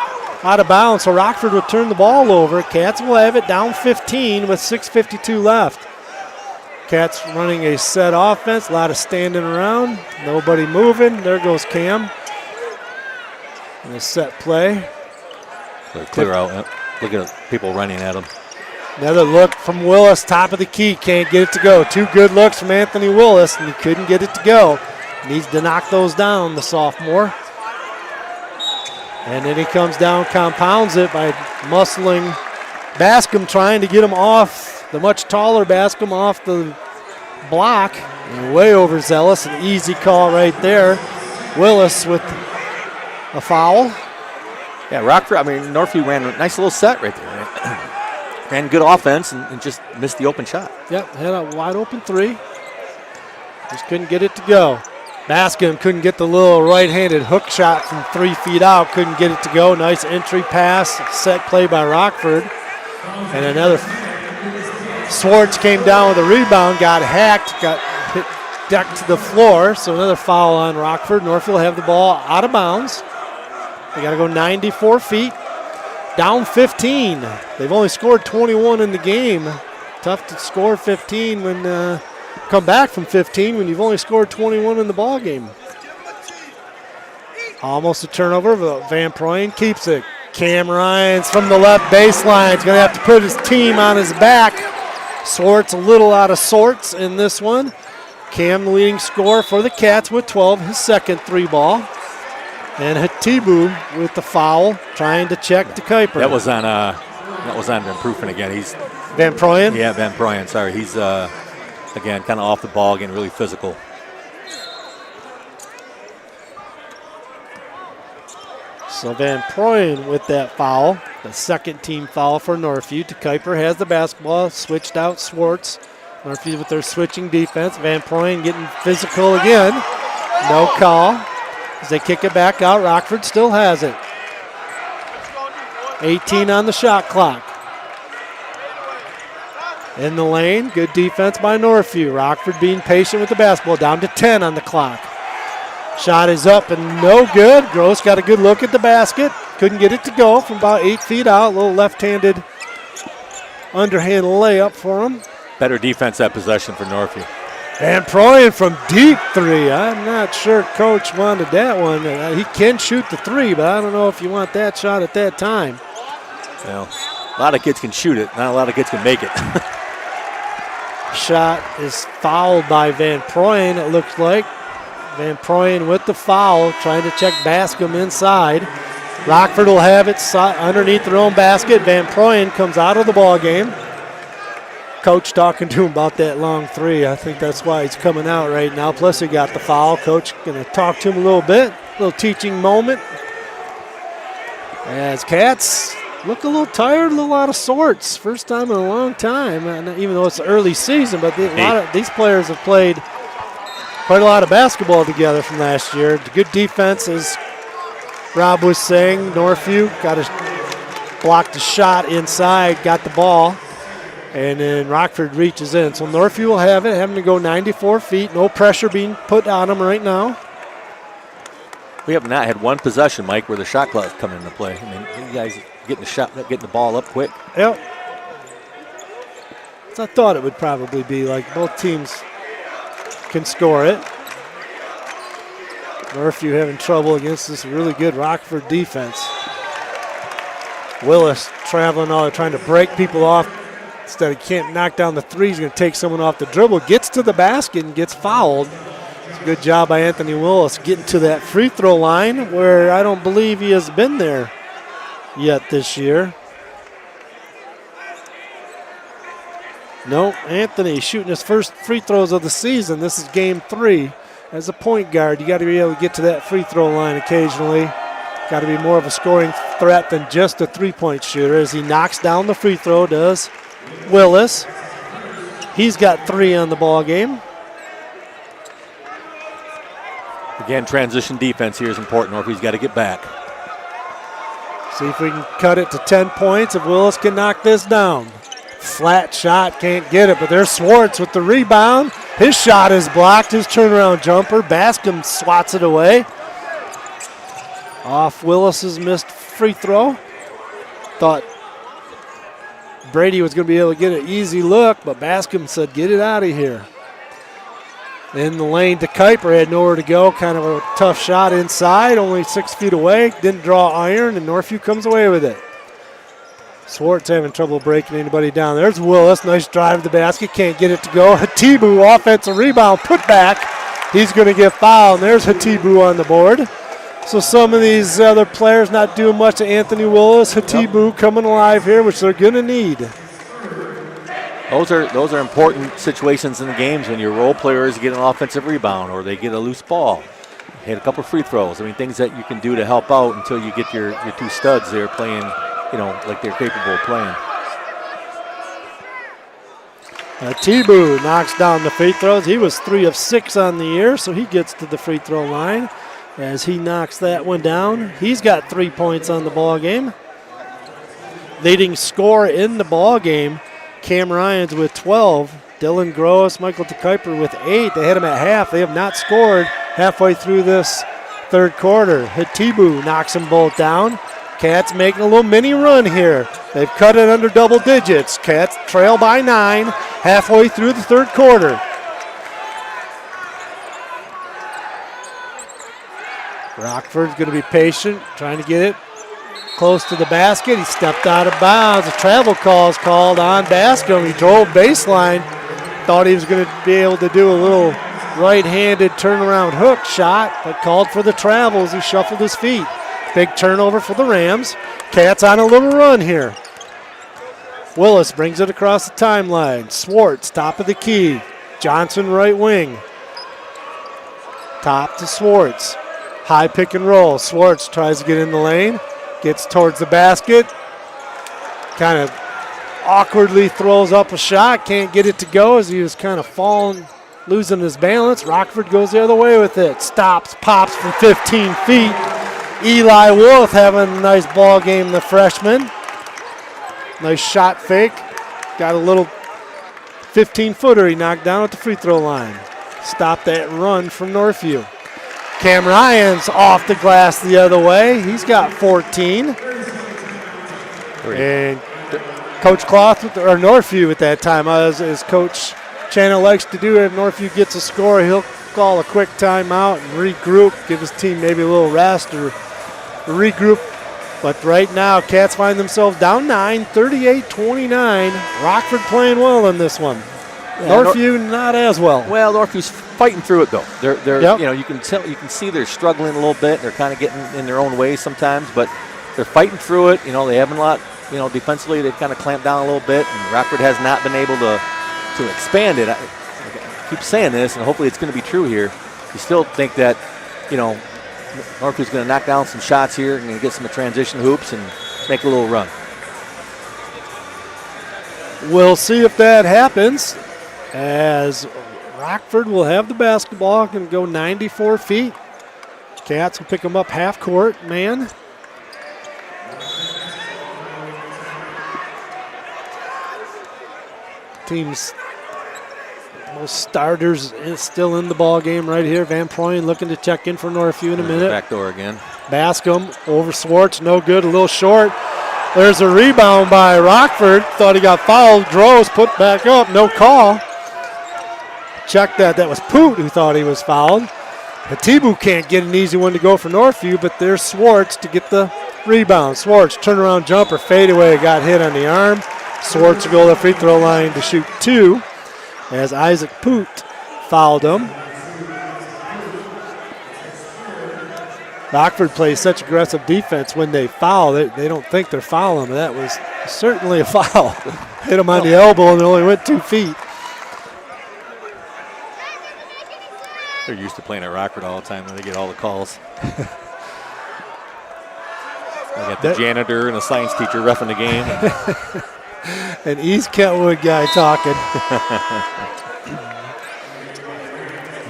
out of bounds. So Rockford will turn the ball over. Cats will have it down 15 with 6:52 left. Cats running a set offense, a lot of standing around, nobody moving. There goes Cam. And a set play. So clear out. Yep. Look at people running at him. Another look from Willis, top of the key, can't get it to go. Two good looks from Anthony Willis, and he couldn't get it to go. Needs to knock those down, the sophomore. And then he comes down, compounds it by muscling Bascom, trying to get him off, the much taller Bascom off the block. And way overzealous, an easy call right there. Willis with a foul. Yeah, Rockford, Northview ran a nice little set right there. Right? Ran good offense and just missed the open shot. Yep, had a wide open three. Just couldn't get it to go. Bascom couldn't get the little right-handed hook shot from 3 feet out. Couldn't get it to go. Nice entry pass, set play by Rockford. And another. Swartz came down with a rebound, got hacked, got hit, decked to the floor. So another foul on Rockford. Northview will have the ball out of bounds. They got to go 94 feet. Down 15. They've only scored 21 in the game. Tough to score 15 when come back from 15 when you've only scored 21 in the ball game. Almost a turnover, but Van Proyen keeps it. Cam Ryans from the left baseline. He's going to have to put his team on his back. Swartz a little out of sorts in this one. Cam the leading scorer for the Cats with 12, his second three ball. And Hatibu with the foul, trying to check to Kuiper. That was on Van Proeven again. He's Van Proyen? Yeah, Van Proyen, sorry. He's again kind of off the ball, getting really physical. So Van Proyen with that foul, the second team foul for Northview. Kuiper has the basketball, switched out Swartz. Northview with their switching defense. Van Proyen getting physical again. No call. As they kick it back out, Rockford still has it. 18 on the shot clock. In the lane, good defense by Northview. Rockford being patient with the basketball, down to 10 on the clock. Shot is up and no good. Gross got a good look at the basket. Couldn't get it to go from about 8 feet out. A little left-handed underhand layup for him. Better defense at possession for Northview. Van Proyen from deep three. I'm not sure Coach wanted that one. He can shoot the three, but I don't know if you want that shot at that time. Well, a lot of kids can shoot it. Not a lot of kids can make it. Shot is fouled by Van Proyen, it looks like. Van Proyen with the foul, trying to check Bascom inside. Rockford will have it underneath their own basket. Van Proyen comes out of the ball game. Coach talking to him about that long three. I think that's why he's coming out right now. Plus he got the foul. Coach going to talk to him a little bit. A little teaching moment. As Cats look a little tired, a little out of sorts. First time in a long time, even though it's the early season, but a lot of these players have played quite a lot of basketball together from last year. Good defense, as Rob was saying. Northview blocked the shot inside, got the ball. And then Rockford reaches in. So Northview will have it, having to go 94 feet. No pressure being put on them right now. We have not had one possession, Mike, where the shot clock's coming into play. I mean, you guys getting the ball up quick. Yep. So I thought it would probably be like both teams can score it. Northview having trouble against this really good Rockford defense. Willis traveling all, trying to break people off. Instead, he can't knock down the three. He's going to take someone off the dribble. Gets to the basket and gets fouled. It's a good job by Anthony Willis getting to that free throw line where I don't believe he has been there yet this year. No, Anthony shooting his first free throws of the season. This is game 3. As a point guard, you got to be able to get to that free throw line occasionally. Got to be more of a scoring threat than just a three-point shooter. As he knocks down the free throw, does Willis. He's got 3 on the ball game. Again, transition defense here is important, or if he's got to get back. See if we can cut it to 10 points if Willis can knock this down. Flat shot, can't get it, but there's Swartz with the rebound. His shot is blocked, his turnaround jumper. Bascom swats it away. Off Willis's missed free throw. Thought Brady was going to be able to get an easy look, but Bascom said, get it out of here. In the lane to Kuiper, had nowhere to go. Kind of a tough shot inside, only 6 feet away. Didn't draw iron, and Northview comes away with it. Swartz having trouble breaking anybody down. There's Willis, nice drive to the basket, can't get it to go. Hatibu, offensive rebound, put back. He's going to get fouled, and there's Hatibu on the board. So some of these other players not doing much to Anthony Willis. Hatibu coming alive here, which they're going to need. Those are important situations in the games when your role players get an offensive rebound or they get a loose ball. Hit a couple free throws. I mean, things that you can do to help out until you get your 2 studs there playing, like they're capable of playing. Hatibu knocks down the free throws. He was 3 of 6 on the year, so he gets to the free throw line. As he knocks that one down, he's got 3 points on the ball game. Leading scorer in the ball game, Cam Ryans with 12. Dylan Gross, Michael DeKuyper with 8. They had him at half. They have not scored halfway through this third quarter. Hatibu knocks them both down. Cats making a little mini run here. They've cut it under double digits. Cats trail by 9 halfway through the third quarter. Rockford's going to be patient, trying to get it close to the basket. He stepped out of bounds. A travel call is called on Bascom. He drove baseline. Thought he was going to be able to do a little right-handed turnaround hook shot, but called for the travel as he shuffled his feet. Big turnover for the Rams. Cats on a little run here. Willis brings it across the timeline. Swartz, top of the key. Johnson, right wing. Top to Swartz. High pick and roll. Swartz tries to get in the lane. Gets towards the basket. Kind of awkwardly throws up a shot. Can't get it to go as he was kind of falling, losing his balance. Rockford goes the other way with it. Stops, pops from 15 feet. Eli Wolf having a nice ball game, the freshman. Nice shot fake. Got a little 15-footer he knocked down at the free throw line. Stopped that run from Northview. Cam Ryan's off the glass the other way. He's got 14. And Coach Cloth, or Northview at that time, as Coach Channel likes to do, if Northview gets a score, he'll call a quick timeout and regroup, give his team maybe a little rest or regroup. But right now, Cats find themselves down 9, 38-29. Rockford playing well in this one. Yeah, Northview not as well. Well, Northview's fighting through it though. They're yep. You can see they're struggling a little bit. They're kind of getting in their own way sometimes, but they're fighting through it. They haven't a lot. Defensively they've kind of clamped down a little bit, and Rockford has not been able to expand it. I keep saying this, and hopefully it's going to be true here. You still think that Northview's going to knock down some shots here and get some transition hoops and make a little run. We'll see if that happens, as Rockford will have the basketball and go 94 feet. Cats will pick them up half court, man. Teams, most starters still in the ball game right here. Van Proyen looking to check in for Northview in a minute. Back door again. Bascom over Swartz, no good, a little short. There's a rebound by Rockford. Thought he got fouled. Gross put back up, no call. Check that. That was Poot who thought he was fouled. Hatibu can't get an easy one to go for Northview, but there's Swartz to get the rebound. Swartz, turnaround jumper, fadeaway, got hit on the arm. Swartz will go to the free throw line to shoot 2 as Isaac Poot fouled him. Rockford plays such aggressive defense when they foul. They don't think they're fouling, but that was certainly a foul. Hit him on the elbow and it only went 2 feet. They're used to playing at Rockford all the time when they get all the calls. They got the janitor and the science teacher reffing the game. An East Kentwood guy talking.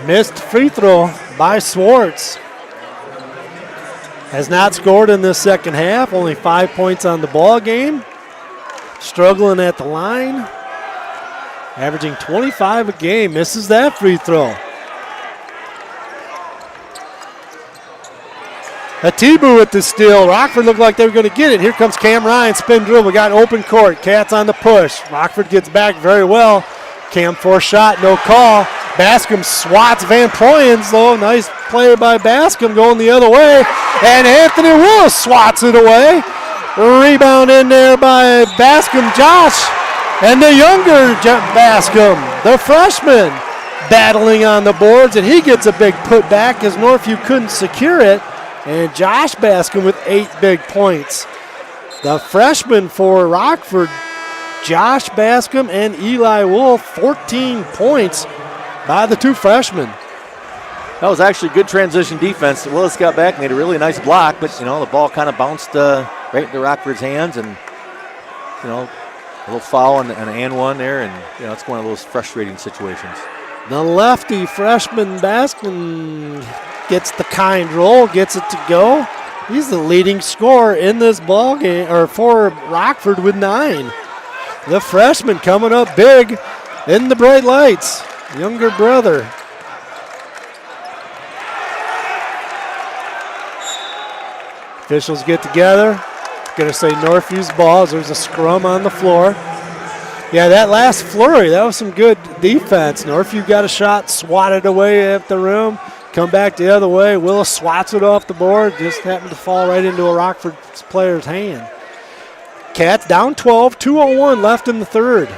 Missed free throw by Swartz. Has not scored in this second half. Only 5 points on the ball game. Struggling at the line. Averaging 25 a game. Misses that free throw. Atibu with the steal. Rockford looked like they were going to get it. Here comes Cam Ryan, spin dribble. Got open court. Cats on the push. Rockford gets back very well. Cam forced shot, no call. Bascom swats Van Proyens, though. Nice play by Bascom going the other way. And Anthony Willis swats it away. Rebound in there by Bascom Josh. And the younger Bascom, the freshman, battling on the boards. And he gets a big putback as Northview couldn't secure it. And Josh Bascom with 8 big points. The freshman for Rockford, Josh Bascom and Eli Wolf, 14 points by the 2 freshmen. That was actually good transition defense. Willis got back and made a really nice block, but, the ball kind of bounced right into Rockford's hands, and, a little foul on an and one there, and, it's one of those frustrating situations. The lefty freshman Bascom gets the kind roll, gets it to go. He's the leading scorer in this ball game, or for Rockford with 9. The freshman coming up big in the bright lights. Younger brother. Officials get together. Going to say Northview's ball as there's a scrum on the floor. Yeah, that last flurry, that was some good defense. Northview got a shot, swatted away at the rim. Come back the other way. Willis swats it off the board. Just happened to fall right into a Rockford player's hand. Cats down 12, 2:01 left in the third.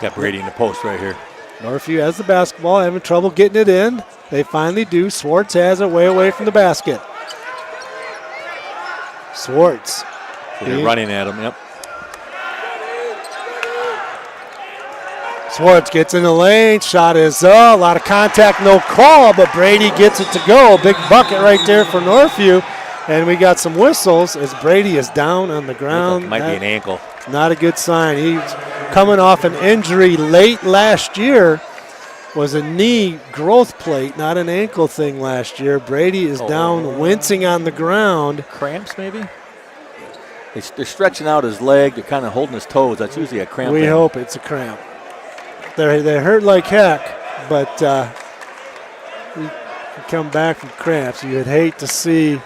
Got Brady in the post right here. Northview has the basketball, having trouble getting it in. They finally do. Swartz has it way away from the basket. Swartz. So they're running at him, yep. Swartz gets in the lane. Shot is a lot of contact, no call, but Brady gets it to go. Big bucket right there for Northview. And we got some whistles as Brady is down on the ground. It might be an ankle. Not a good sign. He's coming off an injury late last year. Was a knee growth plate, not an ankle thing last year. Brady is down, wincing on the ground. Cramps, maybe? They're stretching out his leg. They're kind of holding his toes. That's usually a cramp. We hope it's a cramp. They hurt like heck, but we come back from cramps. You'd hate to see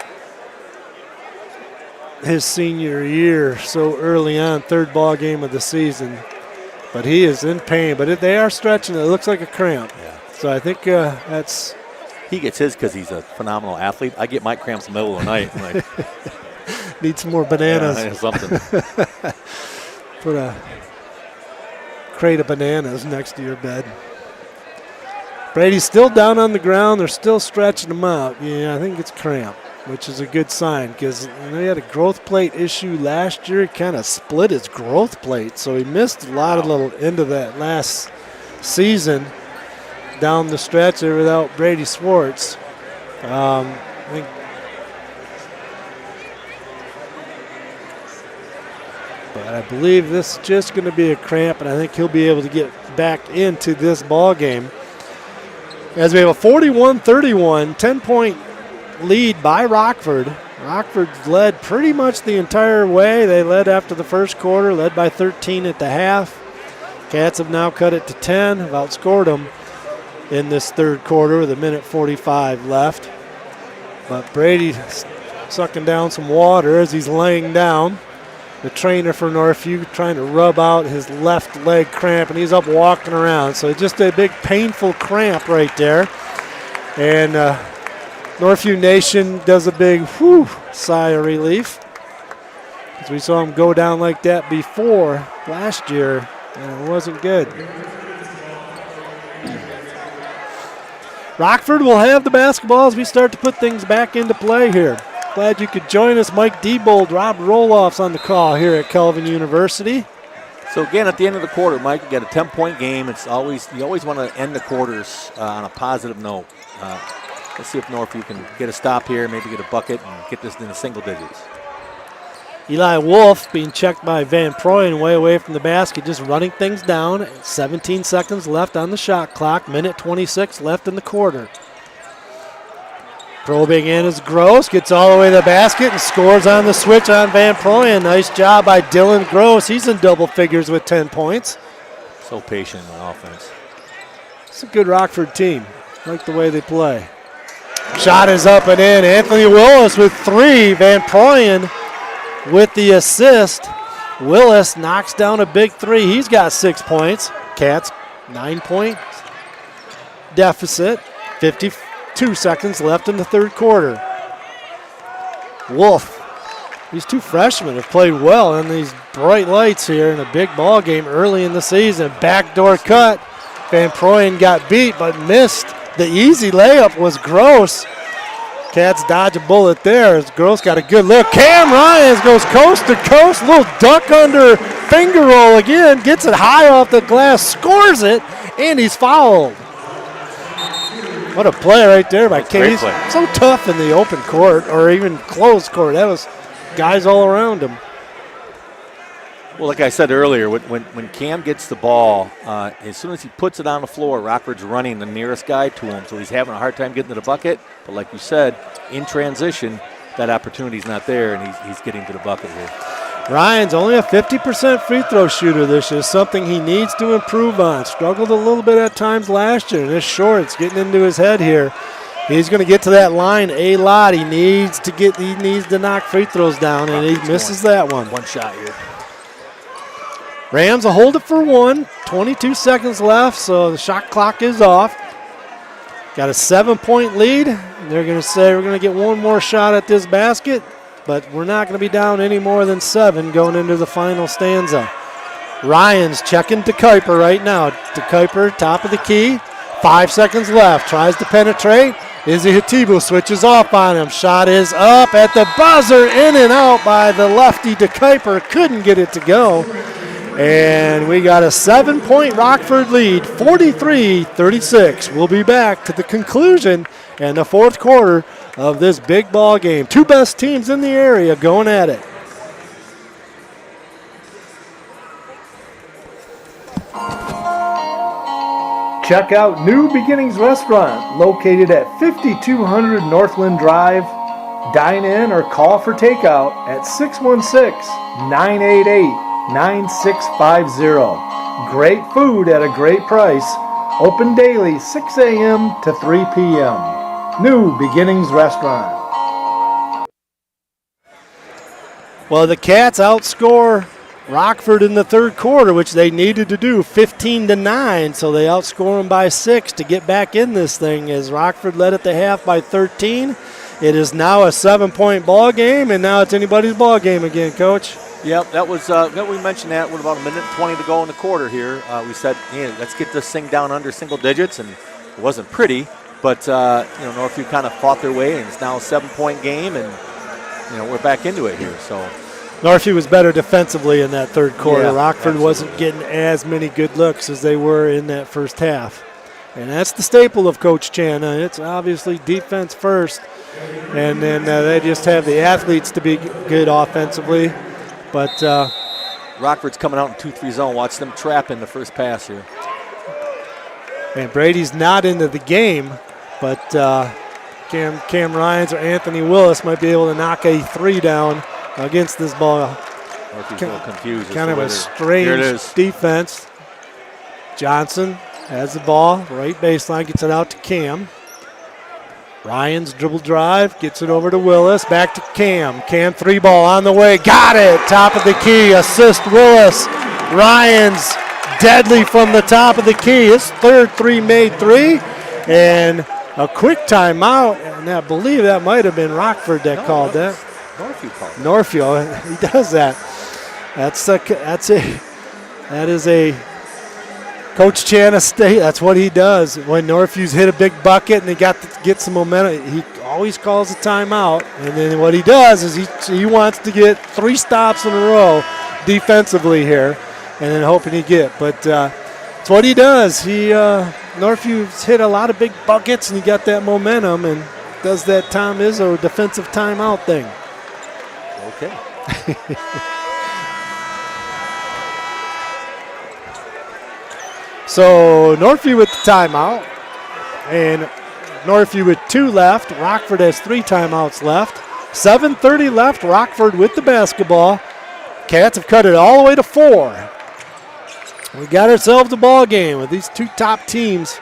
his senior year so early on, third ball game of the season. But he is in pain. But they are stretching. It looks like a cramp. Yeah. So I think that's. He gets his because he's a phenomenal athlete. I get my cramps in the middle of the night. I'm like, need some more bananas. Yeah, something. Put a crate of bananas next to your bed. Brady's still down on the ground. They're still stretching him out. Yeah, I think it's cramp, which is a good sign because he had a growth plate issue last year. He kind of split his growth plate, so he missed a lot of little into that last season down the stretch there without Brady Swartz. I think but I believe this is just going to be a cramp, and I think he'll be able to get back into this ball game. As we have a 41-31, 10-point lead by Rockford. Rockford led pretty much the entire way. They led after the first quarter, led by 13 at the half. Cats have now cut it to 10, have outscored them in this third quarter with 1:45 left. But Brady sucking down some water as he's laying down. The trainer for Northview trying to rub out his left leg cramp, and he's up walking around. So just a big painful cramp right there. And Northview Nation does a big whew sigh of relief, because we saw him go down like that before last year, and it wasn't good. Rockford will have the basketball as we start to put things back into play here. Glad you could join us. Mike Diebold, Rob Roloff's on the call here at Calvin University. So again, at the end of the quarter, Mike, you got a 10-point game. You always want to end the quarters on a positive note. Let's see if Northview can get a stop here, maybe get a bucket, and get this into single digits. Eli Wolf being checked by Van Proyen way away from the basket, just running things down. 17 seconds left on the shot clock, minute 26 left in the quarter. Probing in is Gross, gets all the way to the basket and scores on the switch on Van Proyen. Nice job by Dylan Gross. He's in double figures with 10 points. So patient on offense. It's a good Rockford team. Like the way they play. Shot is up and in. Anthony Willis with 3. Van Proyen with the assist. Willis knocks down a big 3. He's got 6 points. Cats 9-point deficit. 52 seconds left in the third quarter. Wolf, these two freshmen have played well in these bright lights here in a big ball game early in the season. Backdoor cut. Van Proyen got beat but missed. The easy layup was Gross. Cats dodge a bullet there as Gross got a good look. Cam Ryans goes coast to coast. Little duck under finger roll again. Gets it high off the glass. Scores it. And he's fouled. What a play right there by Cam. He's so tough in the open court or even closed court. That was guys all around him. Well, like I said earlier, when Cam gets the ball, as soon as he puts it on the floor, Rockford's running the nearest guy to him, so he's having a hard time getting to the bucket. But like you said, in transition, that opportunity's not there, and he's getting to the bucket here. Ryan's only a 50% free throw shooter this year, something he needs to improve on. Struggled a little bit at times last year, and this short, it's getting into his head here. He's going to get to that line a lot. He needs to knock free throws down, and he misses that one. One shot here. Rams will hold it for 1. 22 seconds left, so the shot clock is off. Got a 7-point lead. They're going to say we're going to get one more shot at this basket, but we're not going to be down any more than 7 going into the final stanza. Ryan's checking to Kuiper right now. To Kuiper, top of the key. 5 seconds left. Tries to penetrate. Izzy Hatibu switches off on him. Shot is up at the buzzer. In and out by the lefty to Kuiper. Couldn't get it to go. And we got a 7-point Rockford lead, 43-36. We'll be back to the conclusion and the fourth quarter of this big ball game. Two best teams in the area going at it. Check out New Beginnings Restaurant, located at 5200 Northland Drive. Dine in or call for takeout at 616-988-9650. Great food at a great price. Open daily 6 a.m. to 3 p.m. New Beginnings Restaurant. Well, the Cats outscore Rockford in the third quarter, which they needed to do, 15-9, so they outscore them by 6 to get back in this thing as Rockford led at the half by 13. It is now a 7-point ball game, and now it's anybody's ball game again, Coach. Yep, that was we mentioned that with about a minute and 20 to go in the quarter here. We said, hey, let's get this thing down under single digits, and it wasn't pretty, but Northview kind of fought their way, and it's now a 7-point game, and we're back into it here. So Northview was better defensively in that third quarter. Yeah, Rockford wasn't getting as many good looks as they were in that first half. And that's the staple of Coach Chan. It's obviously defense first, and then they just have the athletes to be good offensively. But Rockford's coming out in 2-3 zone. Watch them trap in the first pass here. And Brady's not into the game, but Cam Ryans or Anthony Willis might be able to knock a 3 down against this ball. Northview's a little confused. Kind of a strange defense. Johnson has the ball, right baseline, gets it out to Cam. Ryan's dribble drive, gets it over to Willis, back to Cam. Cam 3-ball on the way, got it, top of the key, assist Willis. Ryan's deadly from the top of the key, his third made 3, and a quick timeout, and I believe that might have been Rockford that called that. Northview called it. Northview, he does that. That is a Coach Chana State. That's what he does. When Northview's hit a big bucket and they got to get some momentum, he always calls a timeout. And then what he does is he wants to get 3 stops in a row defensively here, and then hoping he get. But it's what he does. Northview's hit a lot of big buckets, and he got that momentum and does that Tom Izzo defensive timeout thing. Okay. So Northview with the timeout, and Northview with 2 left. Rockford has 3 timeouts left. 7:30 left. Rockford with the basketball. Cats have cut it all the way to 4. We got ourselves a ball game with these 2 top teams.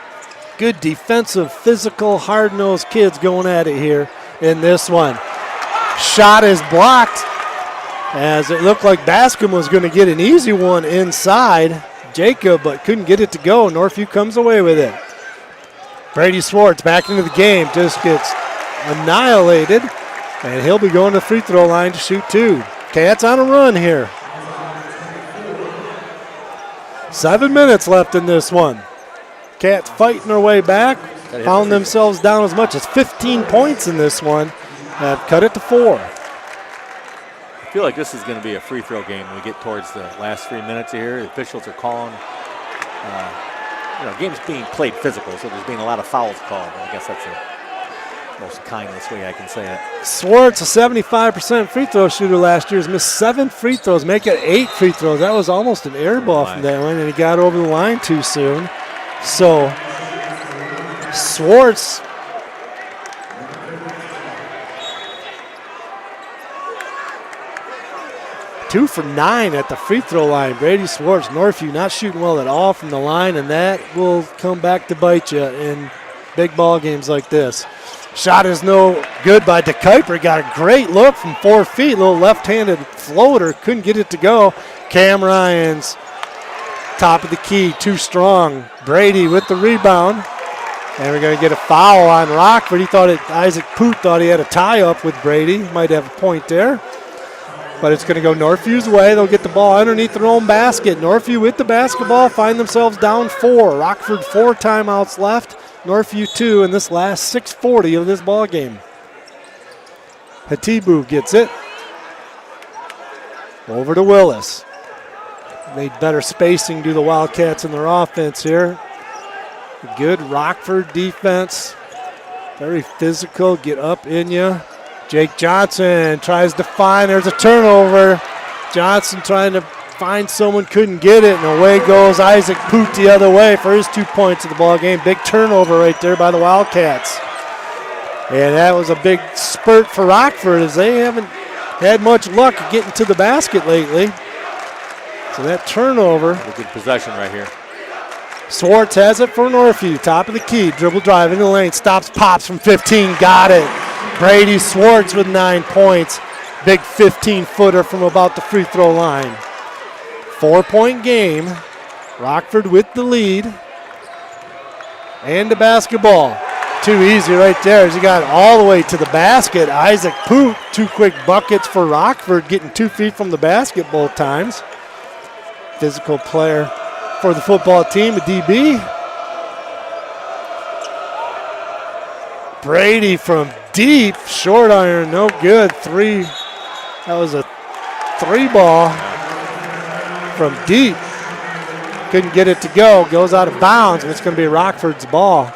Good defensive, physical, hard-nosed kids going at it here in this one. Shot is blocked as it looked like Bascom was going to get an easy one inside Jacob, but couldn't get it to go. Northview comes away with it. Brady Swartz back into the game, just gets annihilated, and he'll be going to the free throw line to shoot 2. Cats on a run here. 7 minutes left in this one. Cats fighting their way back, found themselves down as much as 15 points in this one, have cut it to 4. I feel like this is going to be a free throw game when we get towards the last 3 minutes here. The officials are calling, game's being played physical, so there's being a lot of fouls called. I guess that's the most kindest way I can say it. Swartz, a 75% free throw shooter last year, has missed 7 free throws, make it 8 free throws. That was almost an air ball from that one, and he got over the line too soon. So Swartz, two for 9 at the free throw line. Brady Swartz, Northview not shooting well at all from the line, and that will come back to bite you in big ball games like this. Shot is no good by DeKuyper. Got a great look from 4 feet. Little left-handed floater. Couldn't get it to go. Cam Ryans, top of the key, too strong. Brady with the rebound. And we're going to get a foul on Rockford. Isaac Poot thought he had a tie-up with Brady. Might have a point there. But it's going to go Northview's way. They'll get the ball underneath their own basket. Northview with the basketball, find themselves down 4. Rockford 4 timeouts left. Northview 2 in this last 6:40 of this ball game. Hatibu gets it. Over to Willis. Made better spacing do the Wildcats in their offense here. Good Rockford defense. Very physical, get up in you. Jake Johnson tries to find, there's a turnover. Johnson trying to find someone, couldn't get it, and away goes Isaac Poot the other way for his 2 points of the ball game. Big turnover right there by the Wildcats. And that was a big spurt for Rockford as they haven't had much luck getting to the basket lately. So that turnover. A good possession right here. Swartz has it for Northview, top of the key, dribble drive in the lane, stops, pops from 15, got it. Brady Swartz with 9 points. Big 15-footer from about the free throw line. 4-point game. Rockford with the lead. And the basketball. Too easy right there as he got all the way to the basket. Isaac Poot, 2 quick buckets for Rockford, getting 2 feet from the basket both times. Physical player for the football team, a DB. Brady from deep, short iron, no good. 3, that was a 3 ball from deep. Couldn't get it to go, goes out of bounds, and it's going to be Rockford's ball.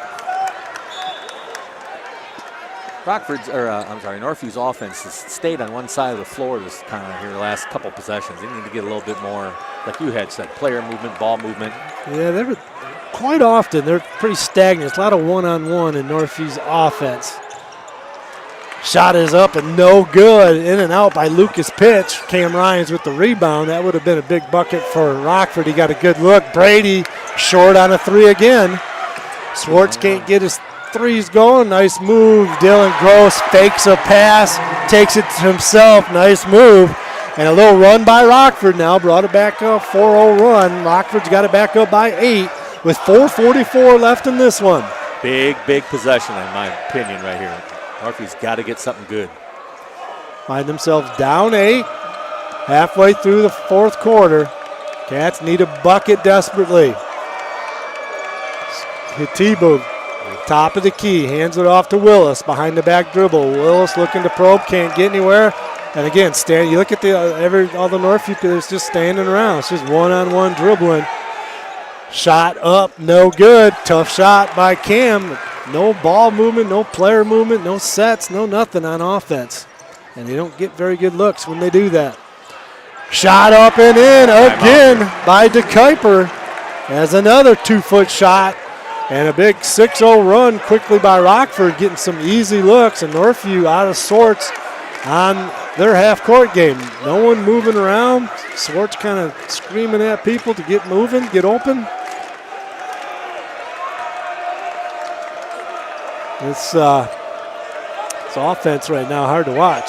Northview's offense has stayed on one side of the floor this kind of here the last couple possessions. They need to get a little bit more, like you had said, player movement, ball movement. Yeah, they were quite often, they're pretty stagnant. It's a lot of one-on-one in Northview's offense. Shot is up and no good. In and out by Lucas Pitch. Cam Ryans with the rebound. That would have been a big bucket for Rockford. He got a good look. Brady short on a 3 again. Swartz can't get his threes going. Nice move. Dylan Gross fakes a pass, takes it to himself. Nice move. And a little run by Rockford now. Brought it back up. 4-0 run. Rockford's got it back up by 8 with 4:44 left in this one. Big possession, in my opinion, right here. Northview's got to get something good. Find themselves down 8, halfway through the fourth quarter. Cats need a bucket desperately. Hatibu, top of the key, hands it off to Willis, behind the back dribble. Willis looking to probe, can't get anywhere. And again, you look at all the Northview players just standing around. It's just one-on-one dribbling. Shot up, no good. Tough shot by Cam. No ball movement, no player movement, no sets, no nothing on offense. And they don't get very good looks when they do that. Shot up and in again by DeKuyper as another 2-foot shot. And a big 6-0 run quickly by Rockford, getting some easy looks. And Northview out of sorts on their half-court game. No one moving around. Swartz kind of screaming at people to get moving, get open. It's offense right now, hard to watch.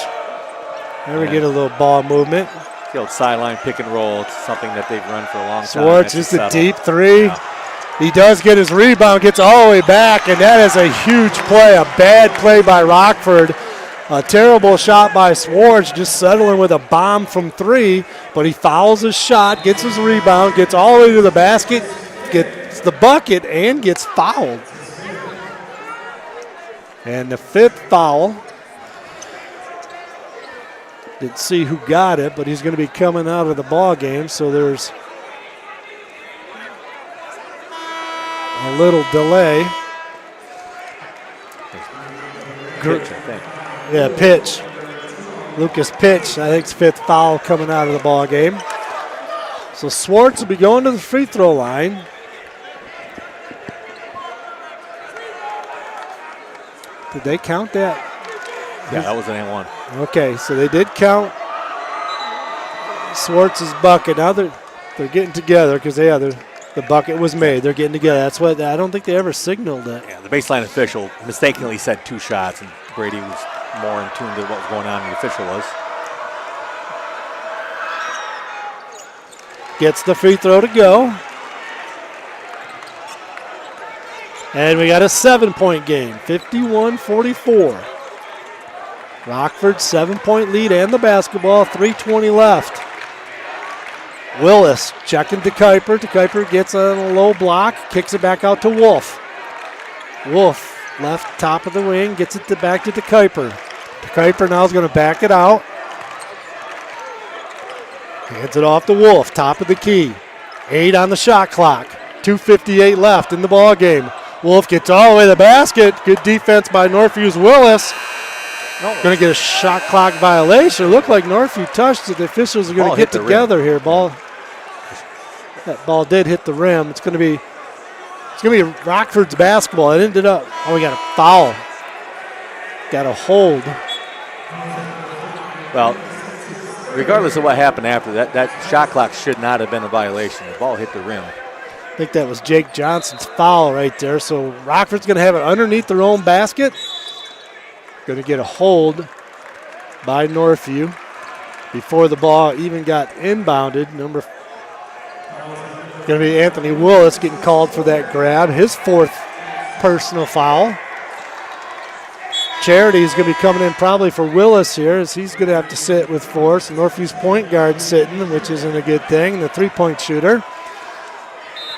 Never get a little ball movement. The old sideline pick and roll. It's something that they've run for a long time. Swartz just a deep three. Yeah. He does get his rebound, gets all the way back, and that is a huge play, a bad play by Rockford. A terrible shot by Swartz, just settling with a bomb from 3, but he fouls his shot, gets his rebound, gets all the way to the basket, gets the bucket, and gets fouled. And the 5th foul. Didn't see who got it, but he's going to be coming out of the ball game, so there's a little delay. Pitch, I think. Yeah, pitch. Lucas Pitch, I think it's 5th foul coming out of the ball game. So Swartz will be going to the free throw line. Did they count that? Yeah, that was an and 1. Okay, so they did count Swartz's bucket. Now they're getting together because the bucket was made. They're getting together. That's what I don't think they ever signaled it. Yeah, the baseline official mistakenly said 2 shots, and Brady was more in tune to what was going on than the official was. Gets the free throw to go. And we got a 7-point game, 51-44. Rockford 7-point lead and the basketball, 3:20 left. Willis checking DeKuyper. DeKuyper gets a low block, kicks it back out to Wolf. Wolf left top of the wing, gets it back to DeKuyper. DeKuyper now is going to back it out. Hands it off to Wolf, top of the key. 8 on the shot clock. 2:58 left in the ball game. Wolf gets all the way to the basket. Good defense by Northview's Willis. Going to get a shot clock violation. It looked like Northview touched it. The officials are going to get together here. That ball did hit the rim. It's going to be Rockford's basketball. It ended up. Oh, we got a foul. Got a hold. Well, regardless of what happened after that shot clock should not have been a violation. The ball hit the rim. I think that was Jake Johnson's foul right there. So Rockford's going to have it underneath their own basket. Going to get a hold by Northview before the ball even got inbounded. Going to be Anthony Willis getting called for that grab. His 4th personal foul. Charity is going to be coming in probably for Willis here, as he's going to have to sit with force. Northview's point guard sitting, which isn't a good thing. The 3-point shooter.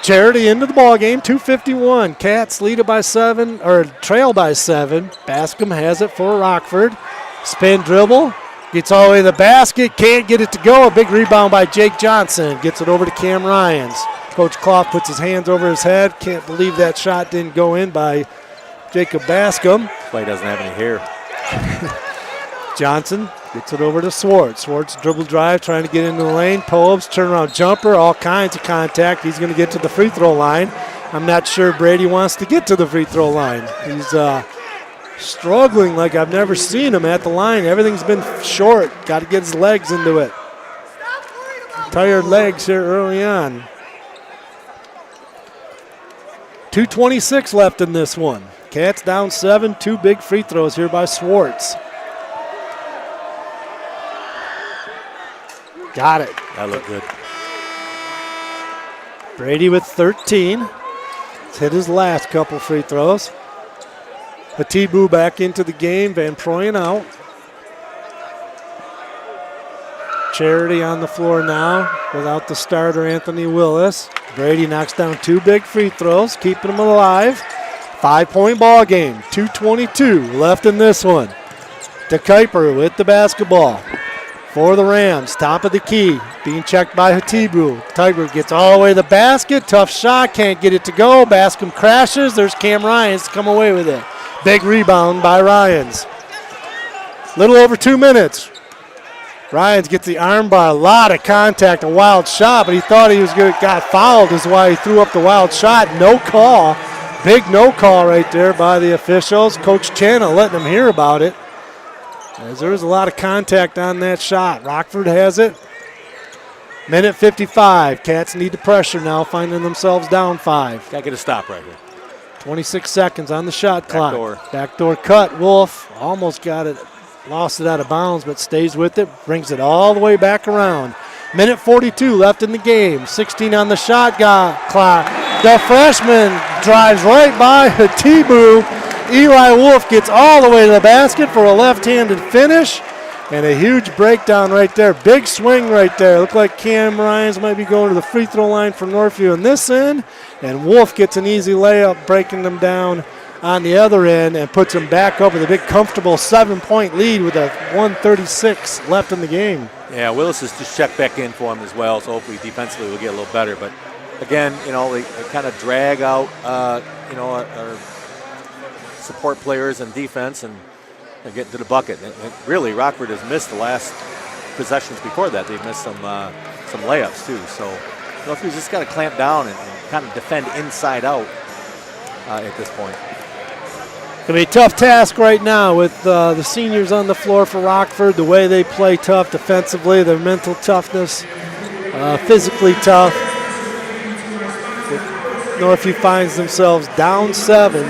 Charity into the ball game, 2:51. Cats lead it by 7, or trail by 7. Bascom has it for Rockford. Spin dribble, gets all the way to the basket, can't get it to go. A big rebound by Jake Johnson. Gets it over to Cam Ryans. Coach Clough puts his hands over his head. Can't believe that shot didn't go in by Jacob Bascom. Play doesn't have any hair. Johnson gets it over to Swartz. Swartz dribble drive, trying to get into the lane. Pull-ups, turnaround jumper, all kinds of contact. He's going to get to the free throw line. I'm not sure Brady wants to get to the free throw line. He's struggling like I've never seen him at the line. Everything's been short. Got to get his legs into it. Tired legs here early on. 2:26 left in this one. Cats down 7. 2 big free throws here by Swartz. Got it. That looked good. Brady with 13. He's hit his last couple free throws. Atibu back into the game. Van Proyen out. Charity on the floor now without the starter, Anthony Willis. Brady knocks down 2 big free throws, keeping them alive. 5-point ball game, 2:22 left in this one. DeKuyper with the basketball for the Rams, top of the key, being checked by Hatibu. Tiber gets all the way to the basket, tough shot, can't get it to go. Bascom crashes, there's Cam Ryans to come away with it. Big rebound by Ryans. Little over 2 minutes. Ryans gets the arm bar, a lot of contact, a wild shot, but he thought he was going to got fouled, is why he threw up the wild shot. No call. Big no call right there by the officials. Coach Channa letting them hear about it, as there was a lot of contact on that shot. Rockford has it. Minute 55. Cats need the pressure now, finding themselves down 5. Got to get a stop right here. 26 seconds on the shot clock. Backdoor. Backdoor cut. Wolf almost got it. Lost it out of bounds, but stays with it. Brings it all the way back around. Minute 42 left in the game. 16 on the shot clock. The freshman drives right by Hatibu. Eli Wolf gets all the way to the basket for a left-handed finish. And a huge breakdown right there. Big swing right there. Looked like Cam Ryans might be going to the free throw line for Northview in this end. And Wolf gets an easy layup, breaking them down on the other end and puts them back up with a big comfortable 7-point lead with a 1:36 left in the game. Yeah, Willis has just checked back in for him as well, so hopefully defensively we'll get a little better. But again, they kind of drag out, our support players and defense and get to the bucket. And really, Rockford has missed the last possessions before that. They've missed some layups too. So Northview's just got to clamp down and kind of defend inside out at this point. Going to be a tough task right now with the seniors on the floor for Rockford, the way they play tough defensively, their mental toughness, physically tough. Northview finds themselves down 7.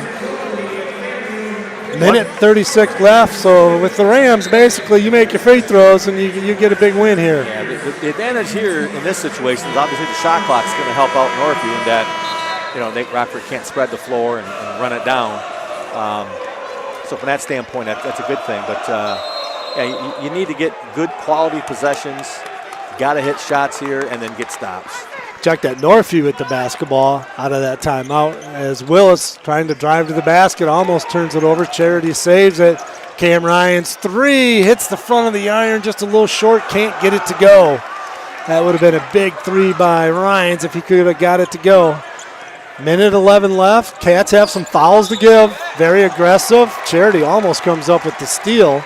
Minute 36 left, so with the Rams, basically you make your free throws and you get a big win here. Yeah, the advantage here in this situation is obviously the shot clock is going to help out Northview in that, Rockford can't spread the floor and run it down. So from that standpoint, that's a good thing. But you need to get good quality possessions. Got to hit shots here and then get stops. Check that Northview with the basketball out of that timeout as Willis trying to drive to the basket, almost turns it over. Charity saves it. Cam Ryans 3 hits the front of the iron, just a little short, can't get it to go. That would have been a big 3 by Ryans if he could have got it to go. Minute 11 left. Cats have some fouls to give. Very aggressive. Charity almost comes up with the steal,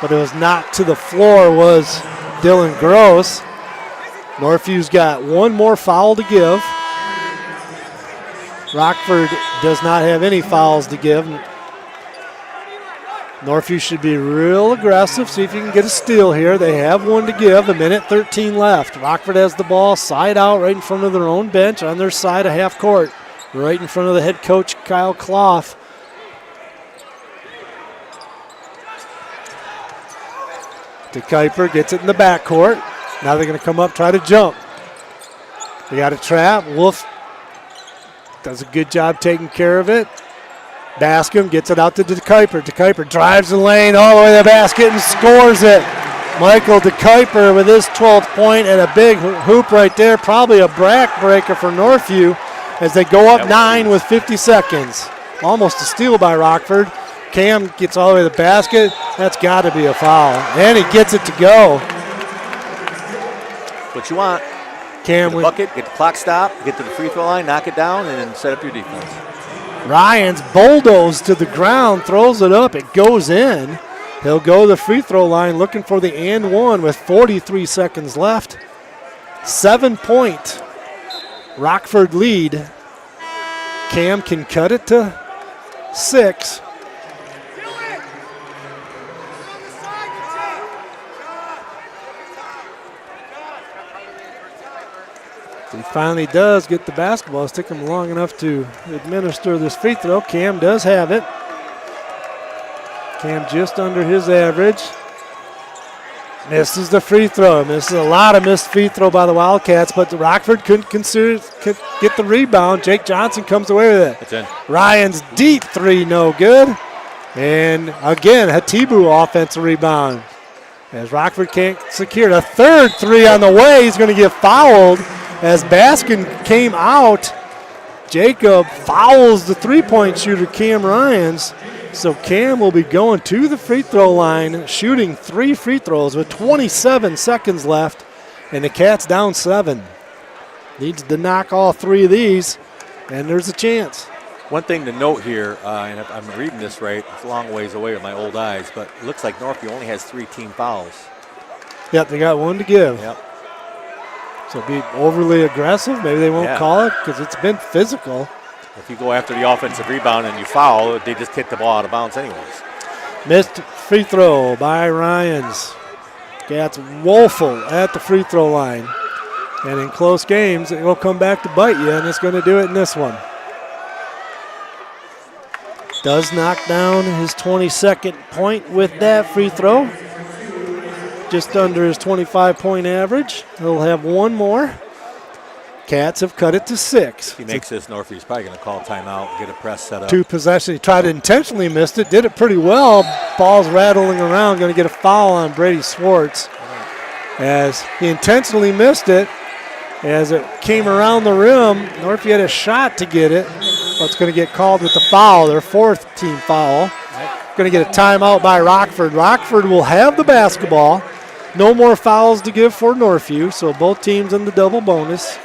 but it was knocked to the floor was Dylan Gross. Northview's got one more foul to give. Rockford does not have any fouls to give. Northview should be real aggressive, see if you can get a steal here. They have one to give, a minute 13 left. Rockford has the ball side out right in front of their own bench on their side of half court, right in front of the head coach, Kyle Clough. DeKuyper gets it in the backcourt. Now they're going to come up, try to jump. They got a trap. Wolf does a good job taking care of it. Bascom gets it out to DeKuyper. DeKuyper drives the lane all the way to the basket and scores it. Michael DeKuyper with his 12th point and a big hoop right there. Probably a backbreaker for Northview as they go up 9 with 50 seconds. Almost a steal by Rockford. Cam gets all the way to the basket. That's got to be a foul. And he gets it to go. What you want. Cam get the bucket, get the clock stop, get to the free throw line, knock it down, and then set up your defense. Ryans bulldozed to the ground, throws it up, it goes in. He'll go to the free throw line looking for the and one with 43 seconds left. 7-point Rockford lead. Cam can cut it to 6. He finally does get the basketball. It's taken him long enough to administer this free throw. Cam does have it. Cam just under his average. Misses the free throw. Misses a lot of missed free throw by the Wildcats, but the Rockford couldn't get the rebound. Jake Johnson comes away with it. It's in. Ryan's deep 3, no good. And again, Hatibu offensive rebound. As Rockford can't secure a third three on the way, he's going to get fouled as Baskin came out. Jacob fouls the three-point shooter, Cam Ryans. So Cam will be going to the free throw line, shooting 3 free throws with 27 seconds left, and the Cats down 7. Needs to knock all 3 of these, and there's a chance. One thing to note here, and if I'm reading this right, it's a long ways away with my old eyes, but it looks like Northview only has 3 team fouls. Yep, they got 1 to give. Yep. So be overly aggressive. Maybe they won't call it because it's been physical. If you go after the offensive rebound and you foul, they just kick the ball out of bounds anyways. Missed free throw by Ryans. Cats woeful at the free throw line. And in close games, it will come back to bite you, and it's going to do it in this one. Does knock down his 22nd point with that free throw. Just under his 25-point average. He'll have 1 more. Cats have cut it to 6. If he makes this, Northview's probably going to call timeout, get a press set up. 2 possessions. He tried to intentionally missed it, did it pretty well. Ball's rattling around, going to get a foul on Brady Swartz. As he intentionally missed it, as it came around the rim, Northview had a shot to get it, but it's going to get called with the foul, their 4th team foul. Going to get a timeout by Rockford. Rockford will have the basketball. No more fouls to give for Northview, so both teams in the double bonus.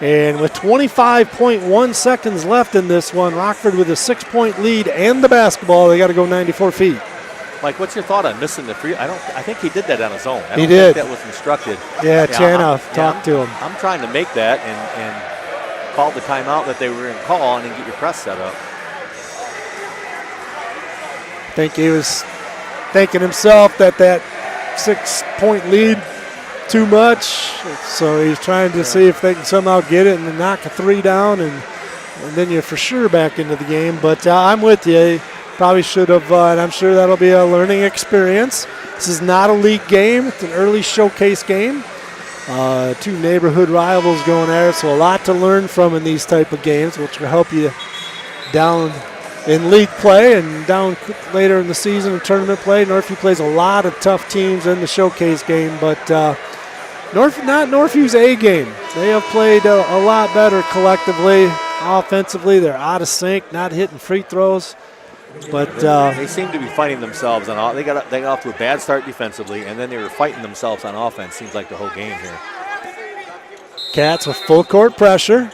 And with 25.1 seconds left in this one, Rockford with a 6-point lead and the basketball, they got to go 94 feet. Mike, what's your thought on missing the free? I think he did that on his own. I He don't did. think that was instructed. Yeah, Chanoff talked to him. I'm trying to make that and call the timeout that they were going to call and then get your press set up. I think he was thinking himself that 6-point lead too much, so he's trying to see if they can somehow get it and then knock a 3 down, and then you're for sure back into the game. But I'm with you. Probably should have, and I'm sure that'll be a learning experience. This is not a league game. It's an early showcase game. 2 neighborhood rivals going at it, so a lot to learn from in these type of games, which will help you down in league play and down later in the season in tournament play. Northview plays a lot of tough teams in the showcase game, but not Northview's A game. They have played a lot better collectively. Offensively, they're out of sync, not hitting free throws. But they seem to be fighting themselves on. They got off to a bad start defensively, and then they were fighting themselves on offense. Seems like the whole game here. Cats with full court pressure.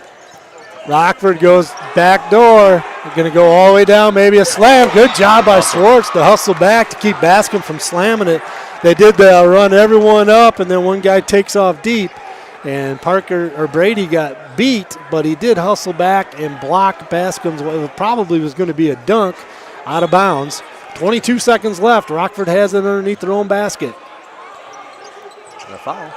Rockford goes back door. They're going to go all the way down, maybe a slam. Good job by Swartz to hustle back to keep Baskin from slamming it. They did run everyone up, and then one guy takes off deep. And Brady got beat, but he did hustle back and block Baskin's what probably was going to be a dunk out of bounds. 22 seconds left. Rockford has it underneath their own basket. And a foul.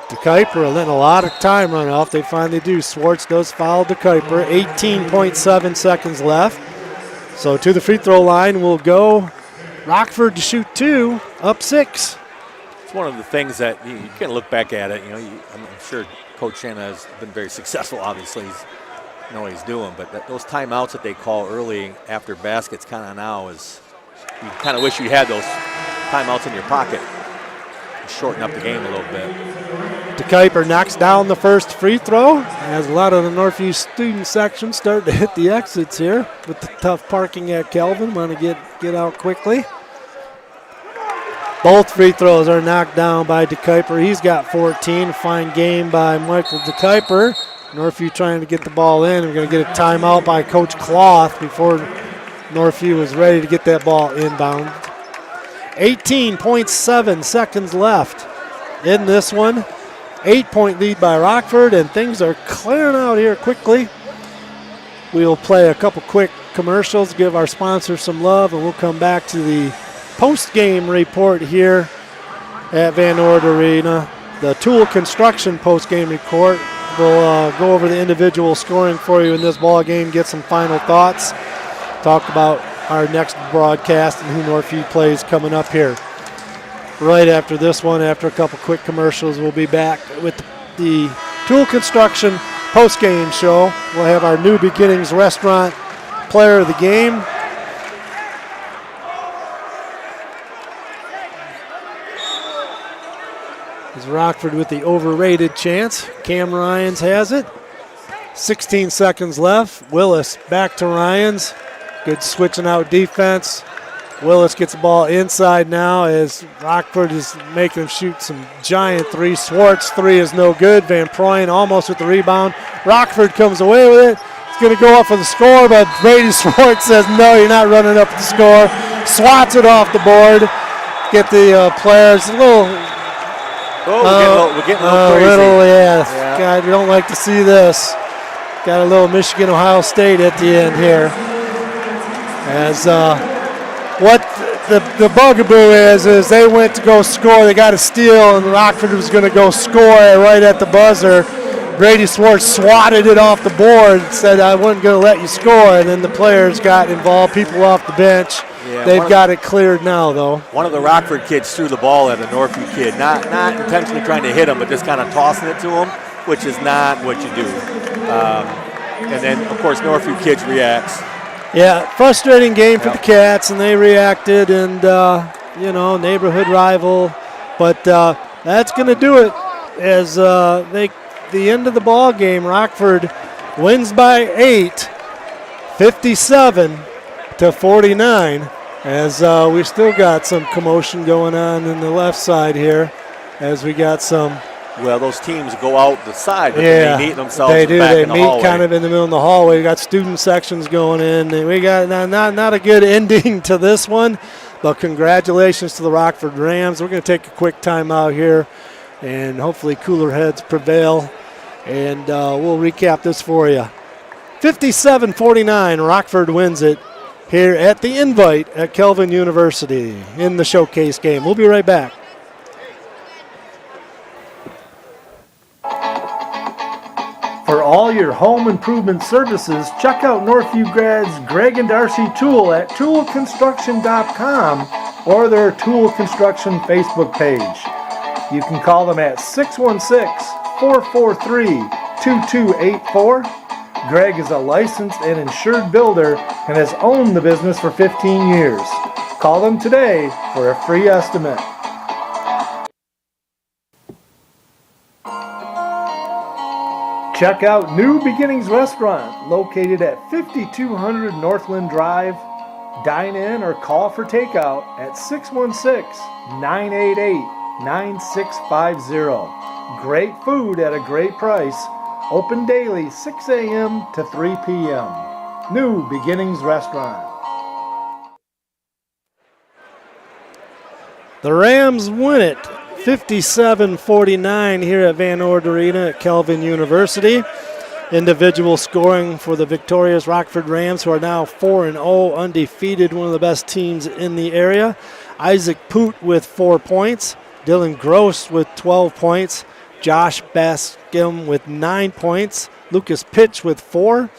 DeKuyper letting a lot of time run off. They finally do. Swartz does foul DeKuyper. 18.7 seconds left. So to the free throw line will go Rockford to shoot 2, up 6. It's one of the things that you can look back at it. I'm sure Coach Shanna has been very successful. Obviously, he's know what he's doing, but those timeouts that they call early after baskets kind of now is you kind of wish you had those timeouts in your pocket. Shorten up the game a little bit. DeKuyper knocks down the first free throw as a lot of the Northview student section start to hit the exits here with the tough parking at Kelvin. Want to get out quickly. Both free throws are knocked down by DeKuyper. He's got 14. Fine game by Michael DeKuyper. Northview trying to get the ball in. We're going to get a timeout by Coach Cloth before Northview is ready to get that ball inbound. 18.7 seconds left in this one. 8-point lead by Rockford, and things are clearing out here quickly. We'll play a couple quick commercials, give our sponsors some love, and we'll come back to the post-game report here at Van Ord Arena. The Tool Construction post-game report. We'll go over the individual scoring for you in this ball game, get some final thoughts, talk about our next broadcast and who Northview plays coming up here. Right after this one, after a couple quick commercials, we'll be back with the Tool Construction post-game show. We'll have our New Beginnings Restaurant player of the game. Is Rockford with the overrated chance. Cam Ryans has it. 16 seconds left. Willis back to Ryans. Good switching out defense. Willis gets the ball inside now as Rockford is making him shoot some giant threes. Swartz three is no good. Van Proyen almost with the rebound. Rockford comes away with it. It's going to go up for the score, but Brady Swartz says, no, you're not running up the score. Swats it off the board. Get the players a little... we're getting a little crazy. Yeah. God, we don't like to see this. Got a little Michigan-Ohio State at the end here. As what the bugaboo is they went to go score. They got a steal, and Rockford was going to go score right at the buzzer. Brady Swartz swatted it off the board and said, I wasn't going to let you score. And then the players got involved, people off the bench. Yeah, they've got it cleared now, though. One of the Rockford kids threw the ball at a Northview kid, not intentionally trying to hit him, but just kind of tossing it to him, which is not what you do. And then, of course, Northview kids reacts. Yeah, frustrating game for the Cats, and they reacted, and, neighborhood rival. But that's going to do it as the end of the ball game. Rockford wins by 8, 57-49, as we still got some commotion going on the left side here, as we got some. Well, those teams go out the side, but yeah, they meet themselves they do. back They in the meet hallway. kind of in the middle of the hallway. We got student sections going in, and we got not a good ending to this one. But congratulations to the Rockford Rams. We're going to take a quick timeout here, and hopefully cooler heads prevail. And we'll recap this for you. 57-49, Rockford wins it here at the Invite at Kelvin University in the showcase game. We'll be right back. For all your home improvement services, check out Northview Grad's Greg and Darcy Tool at toolconstruction.com or their Tool Construction Facebook page. You can call them at 616-443-2284. Greg is a licensed and insured builder and has owned the business for 15 years. Call them today for a free estimate. Check out New Beginnings Restaurant, located at 5200 Northland Drive. Dine in or call for takeout at 616-988-9650. Great food at a great price. Open daily 6 a.m. to 3 p.m. New Beginnings Restaurant. The Rams win it 57-49 here at Van Ord Arena at Kelvin University. Individual scoring for the victorious Rockford Rams, who are now 4-0, undefeated, one of the best teams in the area. Isaac Poot with 4 points. Dylan Gross with 12 points. Josh Bascom with 9 points. Lucas Pitch with 4.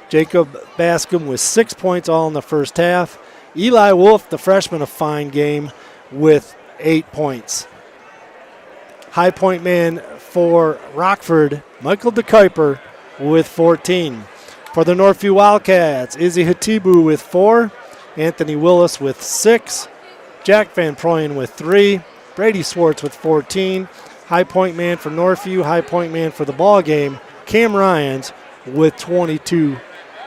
Jacob Bascom with 6 points, all in the first half. Eli Wolf, the freshman, a fine game with 8 points. High point man for Rockford, Michael DeKuyper with 14. For the Northview Wildcats, Izzy Hatibu with 4. Anthony Willis with 6. Jack Van Proyen with 3. Brady Swartz with 14. High point man for Northview, high point man for the ball game, Cam Ryans with 22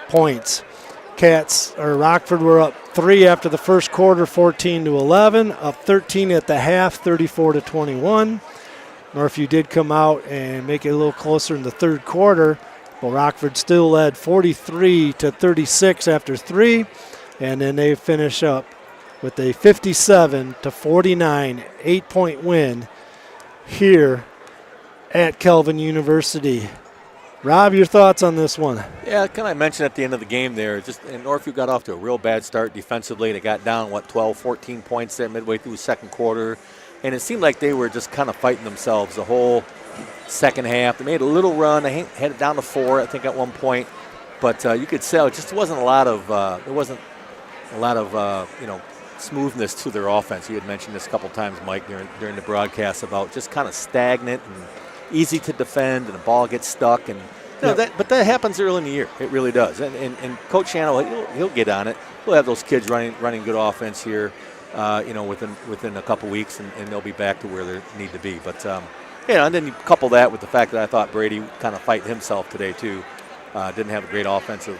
points. Rockford were up 3 after the first quarter, 14-11, up 13 at the half, 34-21. Northview did come out and make it a little closer in the third quarter, but Rockford still led 43-36 after 3, and then they finish up with a 57-49 8-point win here at Kelvin University. Rob, your thoughts on this one? Yeah, kind of mentioned at the end of the game there, and Northview got off to a real bad start defensively. They got down, 12, 14 points there midway through the second quarter, and it seemed like they were just kind of fighting themselves the whole second half. They made a little run. They had it down to 4, I think, at one point, but you could tell it just wasn't a lot of smoothness to their offense. You had mentioned this a couple times, Mike, during the broadcast about just kind of stagnant and easy to defend, and the ball gets stuck, and but that happens early in the year. It really does. And Coach Channel, he'll get on it. He'll have those kids running good offense here, within a couple weeks, and they'll be back to where they need to be. But and then you couple that with the fact that I thought Brady kind of fight himself today too. Didn't have a great offensive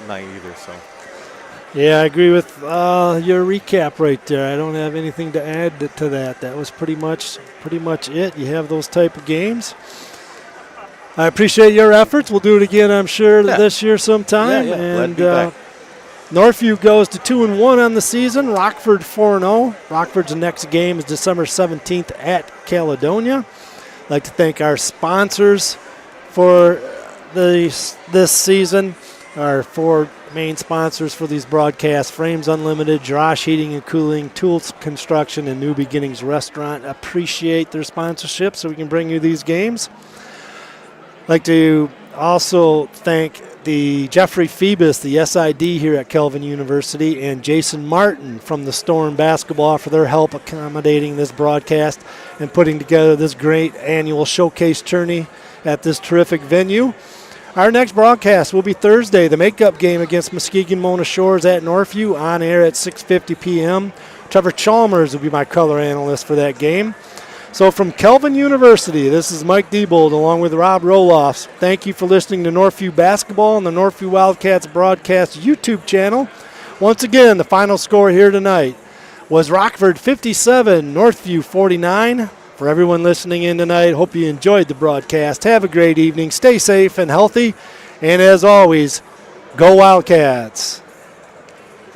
night either. So. Yeah, I agree with your recap right there. I don't have anything to add to that. That was pretty much it. You have those type of games. I appreciate your efforts. We'll do it again, I'm sure, this year sometime. Yeah. And Glad to be back. Northview goes to 2-1 on the season. Rockford 4-0. Rockford's next game is December 17th at Caledonia. I'd like to thank our sponsors for this season. Our 4 main sponsors for these broadcasts: Frames Unlimited, Josh Heating and Cooling, Tools Construction, and New Beginnings Restaurant. Appreciate their sponsorship so we can bring you these games. I'd like to also thank the Jeffrey Phoebus, the SID here at Kelvin University, and Jason Martin from the Storm Basketball for their help accommodating this broadcast and putting together this great annual showcase tourney at this terrific venue. Our next broadcast will be Thursday, the makeup game against Muskegon Mona Shores at Northview, on air at 6:50 p.m. Trevor Chalmers will be my color analyst for that game. So from Kelvin University, this is Mike Diebold along with Rob Roloffs. Thank you for listening to Northview Basketball on the Northview Wildcats broadcast YouTube channel. Once again, the final score here tonight was Rockford 57, Northview 49. For everyone listening in tonight, hope you enjoyed the broadcast. Have a great evening. Stay safe and healthy. And as always, go Wildcats.